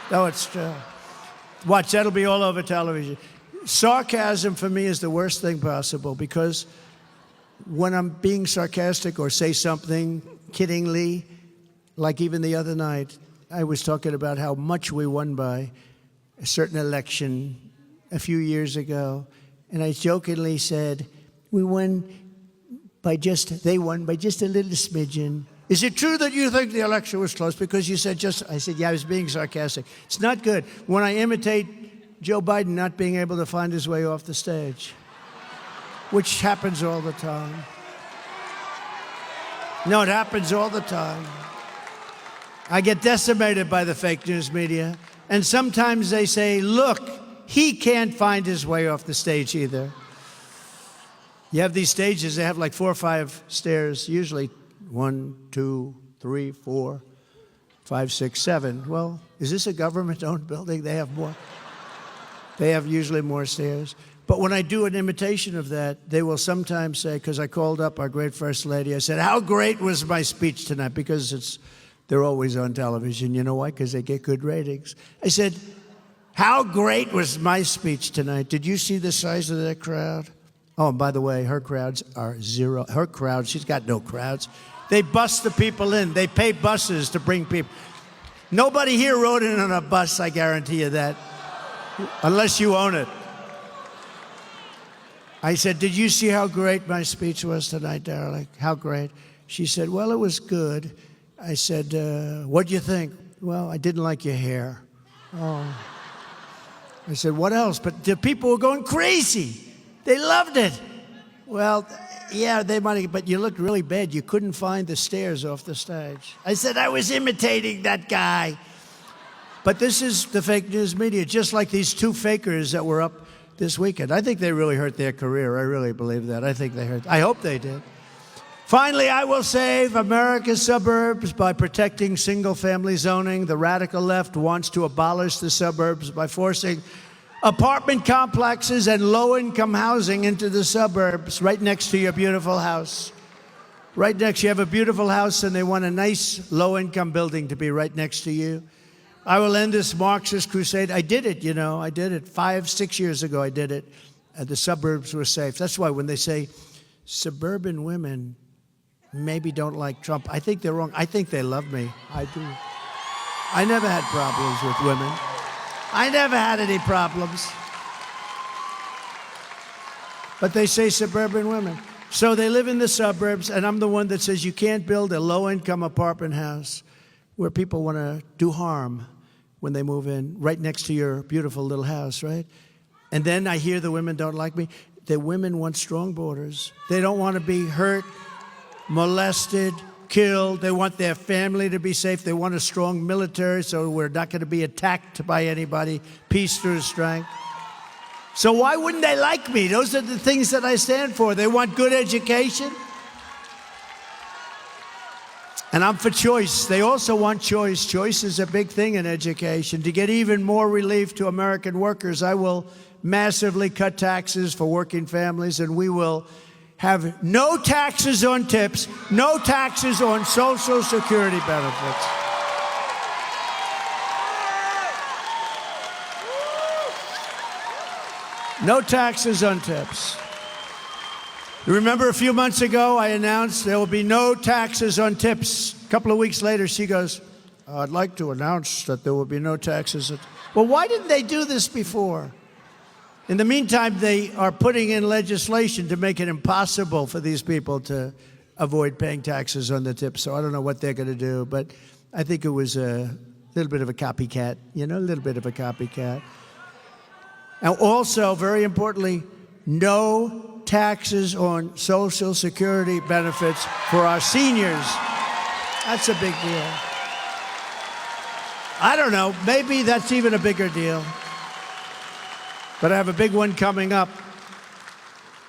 No, it's true. Watch, that'll be all over television. Sarcasm for me is the worst thing possible because when I'm being sarcastic or say something kiddingly, like even the other night, I was talking about how much we won by a certain election a few years ago, and I jokingly said, they won by just a little smidgen. Is it true that you think the election was close because you said just, I said, yeah, I was being sarcastic. It's not good when I imitate Joe Biden not being able to find his way off the stage, which happens all the time. No, it happens all the time. I get decimated by the fake news media, and sometimes they say, look, he can't find his way off the stage either. You have these stages, they have like 4 or 5 stairs, usually 1, 2, 3, 4, 5, 6, 7. Well, is this a government-owned building? They have more. They have usually more stairs. But when I do an imitation of that, they will sometimes say, because I called up our great First Lady, I said, how great was my speech tonight? Because they're always on television. You know why? Because they get good ratings. I said, how great was my speech tonight? Did you see the size of that crowd? Oh, and by the way, her crowds are zero. Her crowd, she's got no crowds. They bus the people in. They pay buses to bring people. Nobody here rode in on a bus, I guarantee you that. Unless you own it. I said, did you see how great my speech was tonight, darling? How great? She said, well, it was good. I said, what'd you think? Well, I didn't like your hair. Oh. I said, what else? But the people were going crazy. They loved it. Well, yeah, they might have, but you looked really bad. You couldn't find the stairs off the stage. I said, I was imitating that guy. But this is the fake news media, just like these 2 fakers that were up this weekend. I think they really hurt their career. I really believe that. I hope they did. Finally, I will save America's suburbs by protecting single-family zoning. The radical left wants to abolish the suburbs by forcing apartment complexes and low-income housing into the suburbs right next to your beautiful house. Right next, you have a beautiful house and they want a nice low-income building to be right next to you. I will end this Marxist crusade. I did it, you know. I did it 5, 6 years ago. I did it. And the suburbs were safe. That's why when they say suburban women maybe don't like Trump, I think they're wrong. I think they love me. I do. I never had problems with women. I never had any problems. But they say suburban women. So they live in the suburbs, and I'm the one that says you can't build a low-income apartment house where people want to do harm when they move in, right next to your beautiful little house, right? And then I hear the women don't like me. The women want strong borders. They don't want to be hurt, molested, killed. They want their family to be safe. They want a strong military so we're not going to be attacked by anybody. Peace through strength. So why wouldn't they like me? Those are the things that I stand for. They want good education. And I'm for choice. They also want choice. Choice is a big thing in education. To get even more relief to American workers, I will massively cut taxes for working families, and we will have no taxes on tips, no taxes on Social Security benefits. No taxes on tips. You remember a few months ago, I announced there will be no taxes on tips. A couple of weeks later, she goes, I'd like to announce that there will be no taxes. Well, why didn't they do this before? In the meantime, they are putting in legislation to make it impossible for these people to avoid paying taxes on the tips. So I don't know what they're going to do, but I think it was a little bit of a copycat, a little bit of a copycat. And also, very importantly, no taxes on Social Security benefits for our seniors. That's a big deal. I don't know, maybe that's even a bigger deal. But I have a big one coming up.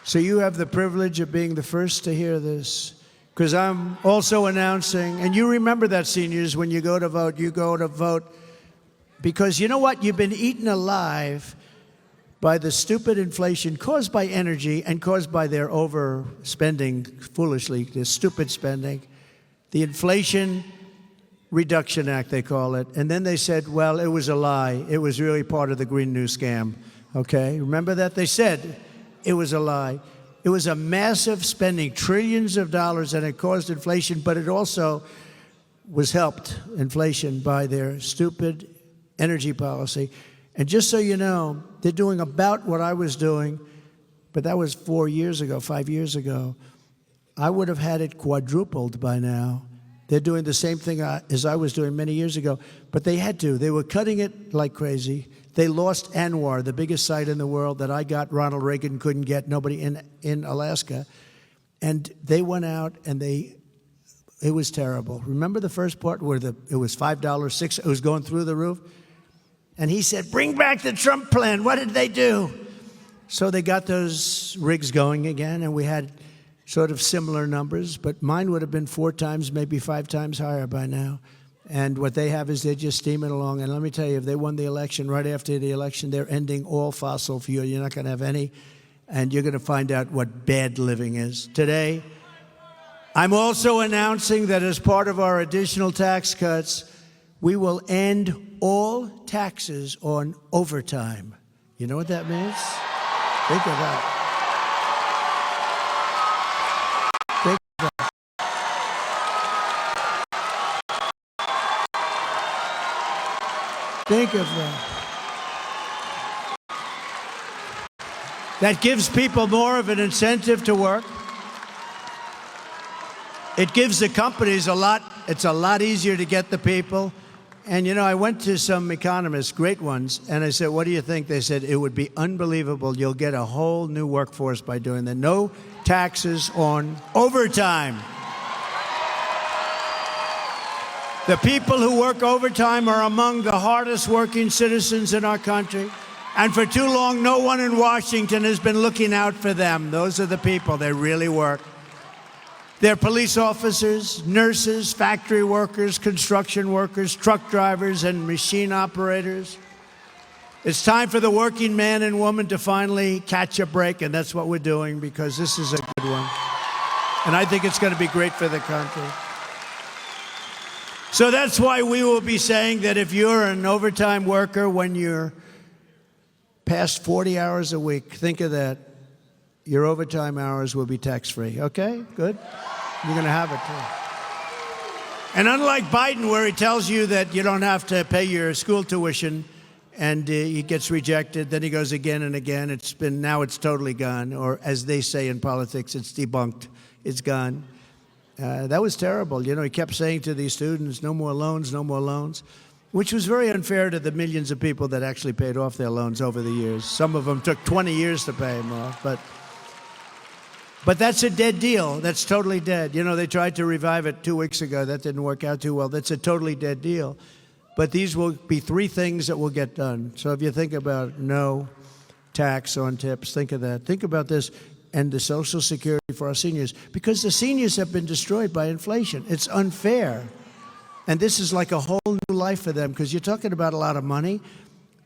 So you have the privilege of being the first to hear this, because I'm also announcing, and you remember that, seniors, when you go to vote, because you know what? You've been eaten alive by the stupid inflation caused by energy and caused by their overspending, foolishly, the stupid spending. The Inflation Reduction Act, they call it. And then they said, well, it was a lie. It was really part of the Green New scam. Okay, remember that? They said it was a lie. It was a massive spending, trillions of dollars, and it caused inflation, but it also was helped, inflation, by their stupid energy policy. And just so you know, they're doing about what I was doing, but that was 4 years ago, 5 years ago. I would have had it quadrupled by now. They're doing the same thing as I was doing many years ago, but they had to. They were cutting it like crazy. They lost ANWR, the biggest site in the world that I got, Ronald Reagan couldn't get, nobody in Alaska. And they went out and it was terrible. Remember the first part where it was $5, $6, it was going through the roof? And he said, bring back the Trump plan. What did they do? So they got those rigs going again, and we had sort of similar numbers, but mine would have been 4 times, maybe 5 times higher by now. And what they have is they're just steaming along. And let me tell you, if they won the election, right after the election, they're ending all fossil fuel. You're not going to have any, and you're going to find out what bad living is. Today, I'm also announcing that as part of our additional tax cuts, we will end all taxes on overtime. You know what that means? Think of that. Think of that. Think of that. That gives people more of an incentive to work. It gives the companies it's a lot easier to get the people. And, I went to some economists, great ones, and I said, what do you think? They said, it would be unbelievable. You'll get a whole new workforce by doing that. No taxes on overtime. The people who work overtime are among the hardest working citizens in our country. And for too long, no one in Washington has been looking out for them. Those are the people that really work. They're police officers, nurses, factory workers, construction workers, truck drivers, and machine operators. It's time for the working man and woman to finally catch a break, and that's what we're doing, because this is a good one. And I think it's going to be great for the country. So that's why we will be saying that if you're an overtime worker, when you're past 40 hours a week, think of that. Your overtime hours will be tax-free. Okay? Good? You're going to have it, too. And unlike Biden, where he tells you that you don't have to pay your school tuition and he gets rejected, then he goes again and again. Now it's totally gone. Or as they say in politics, it's debunked. It's gone. That was terrible. He kept saying to these students, no more loans, which was very unfair to the millions of people that actually paid off their loans over the years. Some of them took 20 years to pay them off, but that's a dead deal. That's totally dead. They tried to revive it 2 weeks ago. That didn't work out too well. That's a totally dead deal. But these will be 3 things that will get done. So if you think about no tax on tips, think of that. Think about this. And the Social Security for our seniors, because the seniors have been destroyed by inflation. It's unfair. And this is like a whole new life for them, because you're talking about a lot of money.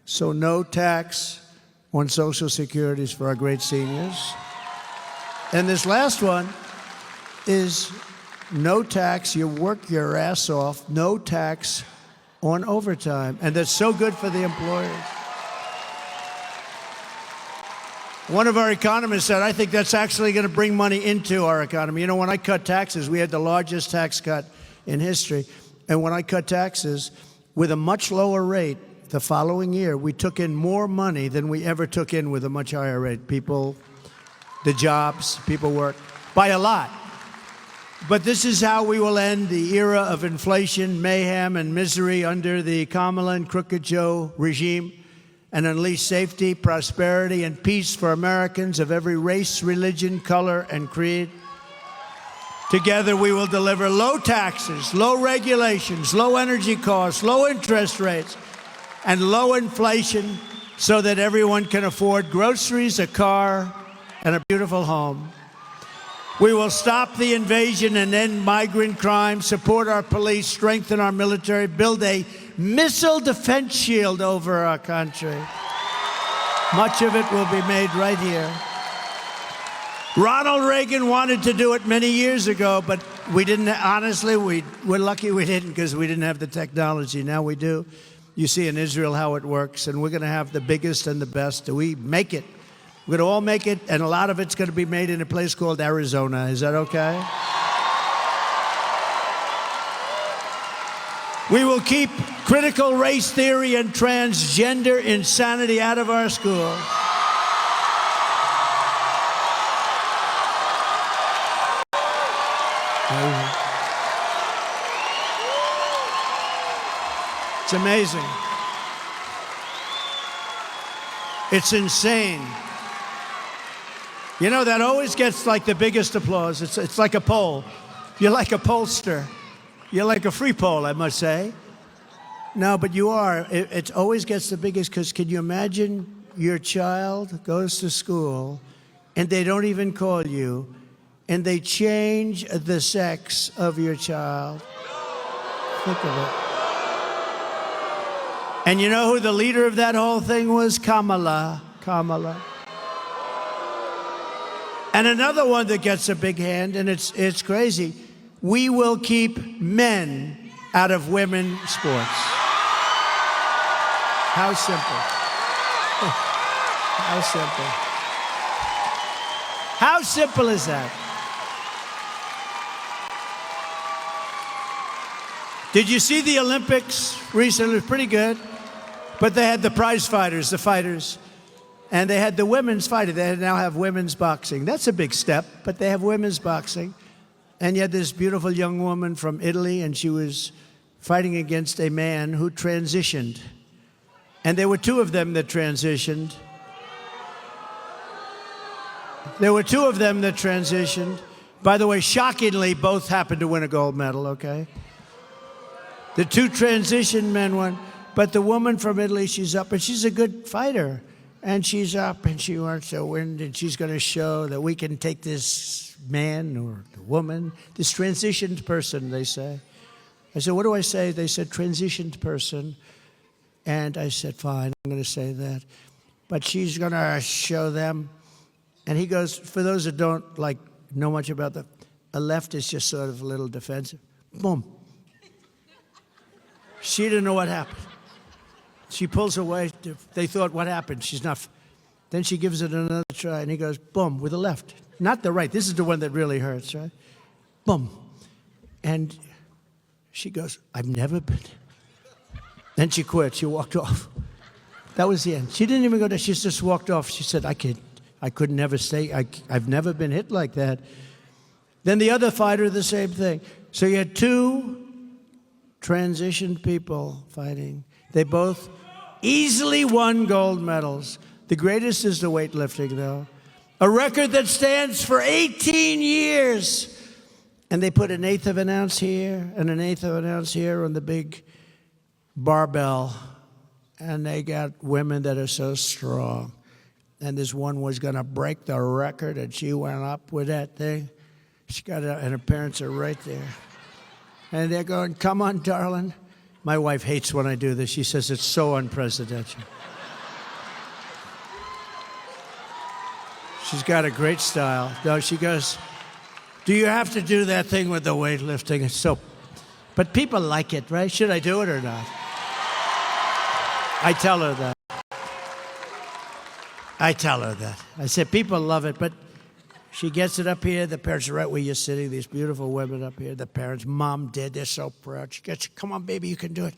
So no tax on Social Securities for our great seniors. And this last one is no tax. You work your ass off, no tax on overtime. And that's so good for the employers. One of our economists said, I think that's actually going to bring money into our economy. You know, when I cut taxes, we had the largest tax cut in history. And when I cut taxes with a much lower rate, the following year, we took in more money than we ever took in with a much higher rate. People, the jobs, people work by a lot. But this is how we will end the era of inflation, mayhem, and misery under the Kamala and Crooked Joe regime and unleash safety, prosperity, and peace for Americans of every race, religion, color, and creed. Together, we will deliver low taxes, low regulations, low energy costs, low interest rates, and low inflation so that everyone can afford groceries, a car, and a beautiful home. We will stop the invasion and end migrant crime, support our police, strengthen our military, build a missile defense shield over our country. Much of it will be made right here. Ronald Reagan wanted to do it many years ago, but we didn't. Honestly, we're lucky we didn't because we didn't have the technology. Now we do. You see in Israel how it works, and we're going to have the biggest and the best. We make it. We're going to all make it, and a lot of it's going to be made in a place called Arizona. Is that okay? We will keep critical race theory and transgender insanity out of our schools. It's amazing. It's insane. You know, that always gets like the biggest applause. It's like a poll. You're like a pollster. You're like a free poll, I must say. No, but you are. It always gets the biggest because can you imagine your child goes to school and they don't even call you and they change the sex of your child? Think of it. And you know who the leader of that whole thing was? Kamala. And another one that gets a big hand, and it's crazy. We will keep men out of women's sports. How simple. How simple. How simple is that? Did you see the Olympics recently? It was pretty good. But they had the prize fighters, the fighters. And they had the women's fighter. They now have women's boxing. That's a big step, but they have women's boxing. And you had this beautiful young woman from Italy, and she was fighting against a man who transitioned. And there were two of them that transitioned. By the way, shockingly, both happened to win a gold medal, okay? The two transition men won. But the woman from Italy, she's up, and she's a good fighter. And she's up, and she wants to win, and she's going to show that we can take this man or the woman, this transitioned person, they say. I said, what do I say? They said, transitioned person. And I said, fine, I'm going to say that. But she's going to show them. And he goes, for those that don't know much about a left is just sort of a little defensive. Boom. She didn't know what happened. She pulls away. They thought, what happened? She's not. Then she gives it another try, and he goes, boom, with the left. Not the right. This is the one that really hurts, right? Boom. And she goes, I've never been. Then she quit. She walked off. That was the end. She didn't even go there. She just walked off. She said, I could never stay. I've never been hit like that. Then the other fighter, the same thing. So you had two transitioned people fighting. They both easily won gold medals. The greatest is the weightlifting, though. A record that stands for 18 years. And they put an eighth of an ounce here and an eighth of an ounce here on the big barbell. And they got women that are so strong. And this one was going to break the record, and she went up with that thing. She got it, and her parents are right there. And they're going, come on, darling. My wife hates when I do this. She says it's so unprecedented. She's got a great style. No, she goes, do you have to do that thing with the weightlifting? It's so, but people like it, right? Should I do it or not? I tell her that. I tell her that. I said, people love it, but she gets it up here. The parents are right where you're sitting, these beautiful women up here. The parents, mom, dad, they're so proud. She gets, come on, baby, you can do it.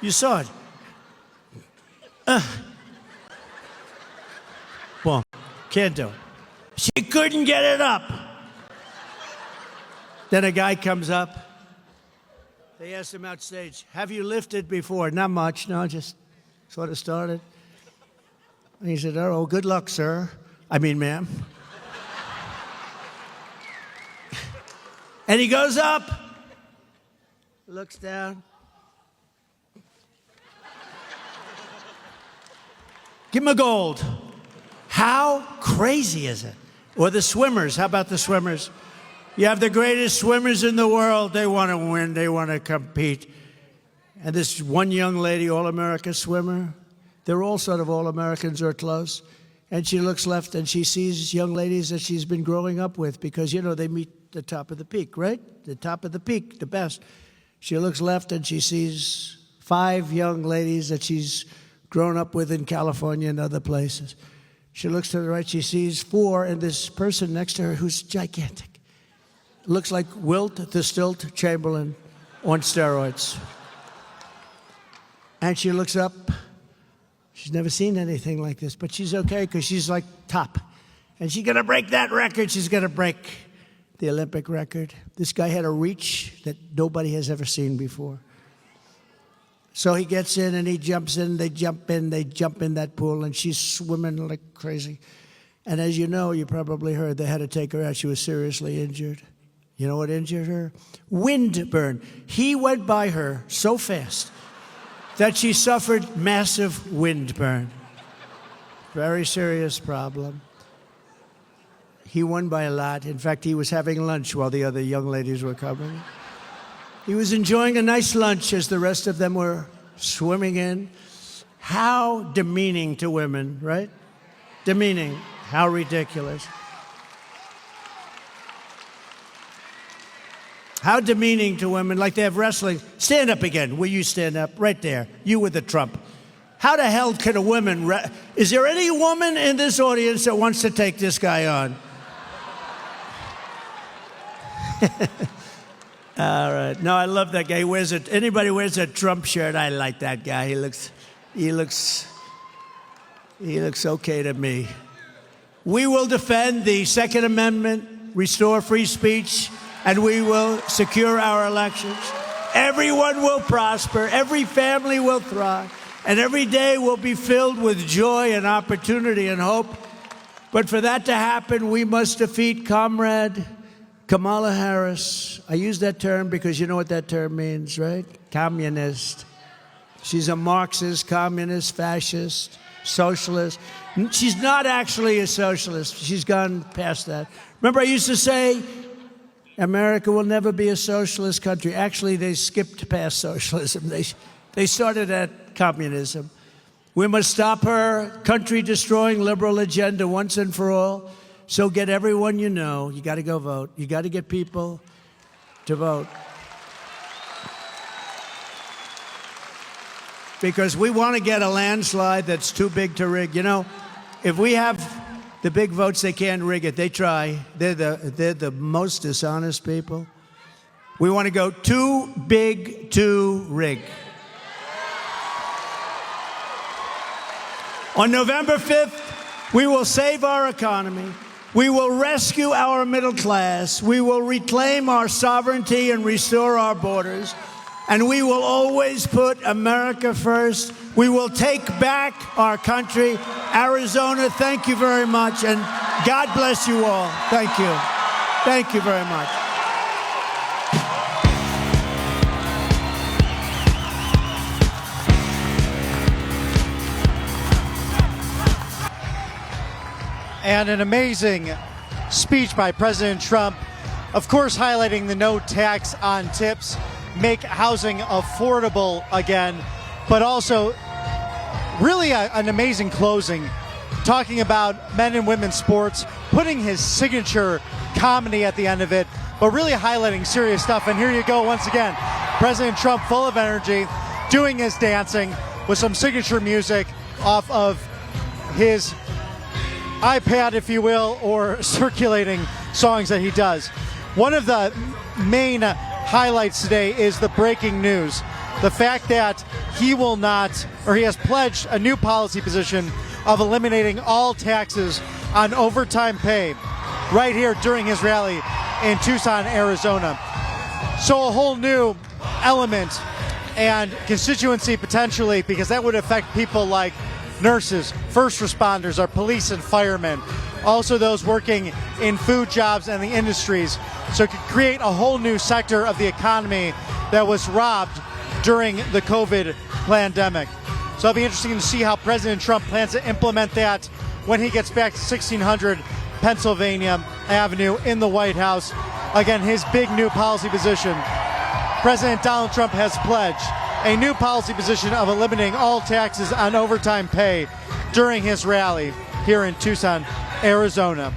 You saw it. Boom. Can't do it. She couldn't get it up. Then a guy comes up. They asked him outstage, have you lifted before? Not much, no, just sort of started. And he said, oh, good luck, sir. I mean, ma'am. And he goes up, looks down. Give him a gold. How crazy is it? Or the swimmers, how about the swimmers? You have the greatest swimmers in the world. They want to win. They want to compete. And this one young lady, all-America swimmer, they're all sort of all-Americans or close. And she looks left and she sees young ladies that she's been growing up with because, you know, they meet the top of the peak, right? The top of the peak, the best. She looks left and she sees 5 young ladies that she's grown up with in California and other places. She looks to the right, she sees 4, and this person next to her who's gigantic. Looks like Wilt the Stilt Chamberlain on steroids. And she looks up. She's never seen anything like this, but she's okay because she's like top. And she's going to break that record. She's going to break the Olympic record. This guy had a reach that nobody has ever seen before. So he gets in and he jumps in, they jump in that pool, and she's swimming like crazy. And as you know, you probably heard, they had to take her out. She was seriously injured. You know what injured her? Wind burn. He went by her so fast that she suffered massive wind burn. Very serious problem. He won by a lot. In fact, he was having lunch while the other young ladies were coming. He was enjoying a nice lunch as the rest of them were swimming in. How demeaning to women, right? Demeaning. How ridiculous. How demeaning to women, like they have wrestling. Stand up again. Will you stand up? Right there. You with the Trump. How the hell can a woman... Is there any woman in this audience that wants to take this guy on? All right. No, I love that guy. He wears it. Anybody wears a Trump shirt, I like that guy. He looks okay to me. We will defend the Second Amendment, restore free speech, and we will secure our elections. Everyone will prosper. Every family will thrive. And every day will be filled with joy and opportunity and hope. But for that to happen, we must defeat Comrade Kamala Harris. I use that term because you know what that term means, right? Communist. She's a Marxist, communist, fascist, socialist. She's not actually a socialist. She's gone past that. Remember, I used to say, America will never be a socialist country. Actually, they skipped past socialism. They started at communism. We must stop her country-destroying liberal agenda once and for all. So get everyone you know. You got to go vote. You got to get people to vote. Because we want to get a landslide that's too big to rig. You know, if we have the big votes, they can't rig it. They try. They're the most dishonest people. We want to go too big to rig. On November 5th, we will save our economy. We will rescue our middle class. We will reclaim our sovereignty and restore our borders. And we will always put America first. We will take back our country. Arizona, thank you very much. And God bless you all. Thank you. Thank you very much. And an amazing speech by President Trump, of course, highlighting the no tax on tips, make housing affordable again, but also really an amazing closing, talking about men and women's sports, putting his signature comedy at the end of it, but really highlighting serious stuff. And here you go once again, President Trump full of energy, doing his dancing with some signature music off of his iPad, if you will, or circulating songs that he does. One of the main highlights today is the breaking news. The fact that he will not, or he has pledged a new policy position of eliminating all taxes on overtime pay right here during his rally in Tucson, Arizona. So a whole new element and constituency potentially, because that would affect people like nurses, first responders, our police and firemen, also those working in food jobs and the industries. So it could create a whole new sector of the economy that was robbed during the COVID pandemic. So it'll be interesting to see how President Trump plans to implement that when he gets back to 1600 Pennsylvania Avenue in the White House. Again, his big new policy position. President Donald Trump has pledged a new policy position of eliminating all taxes on overtime pay during his rally here in Tucson, Arizona.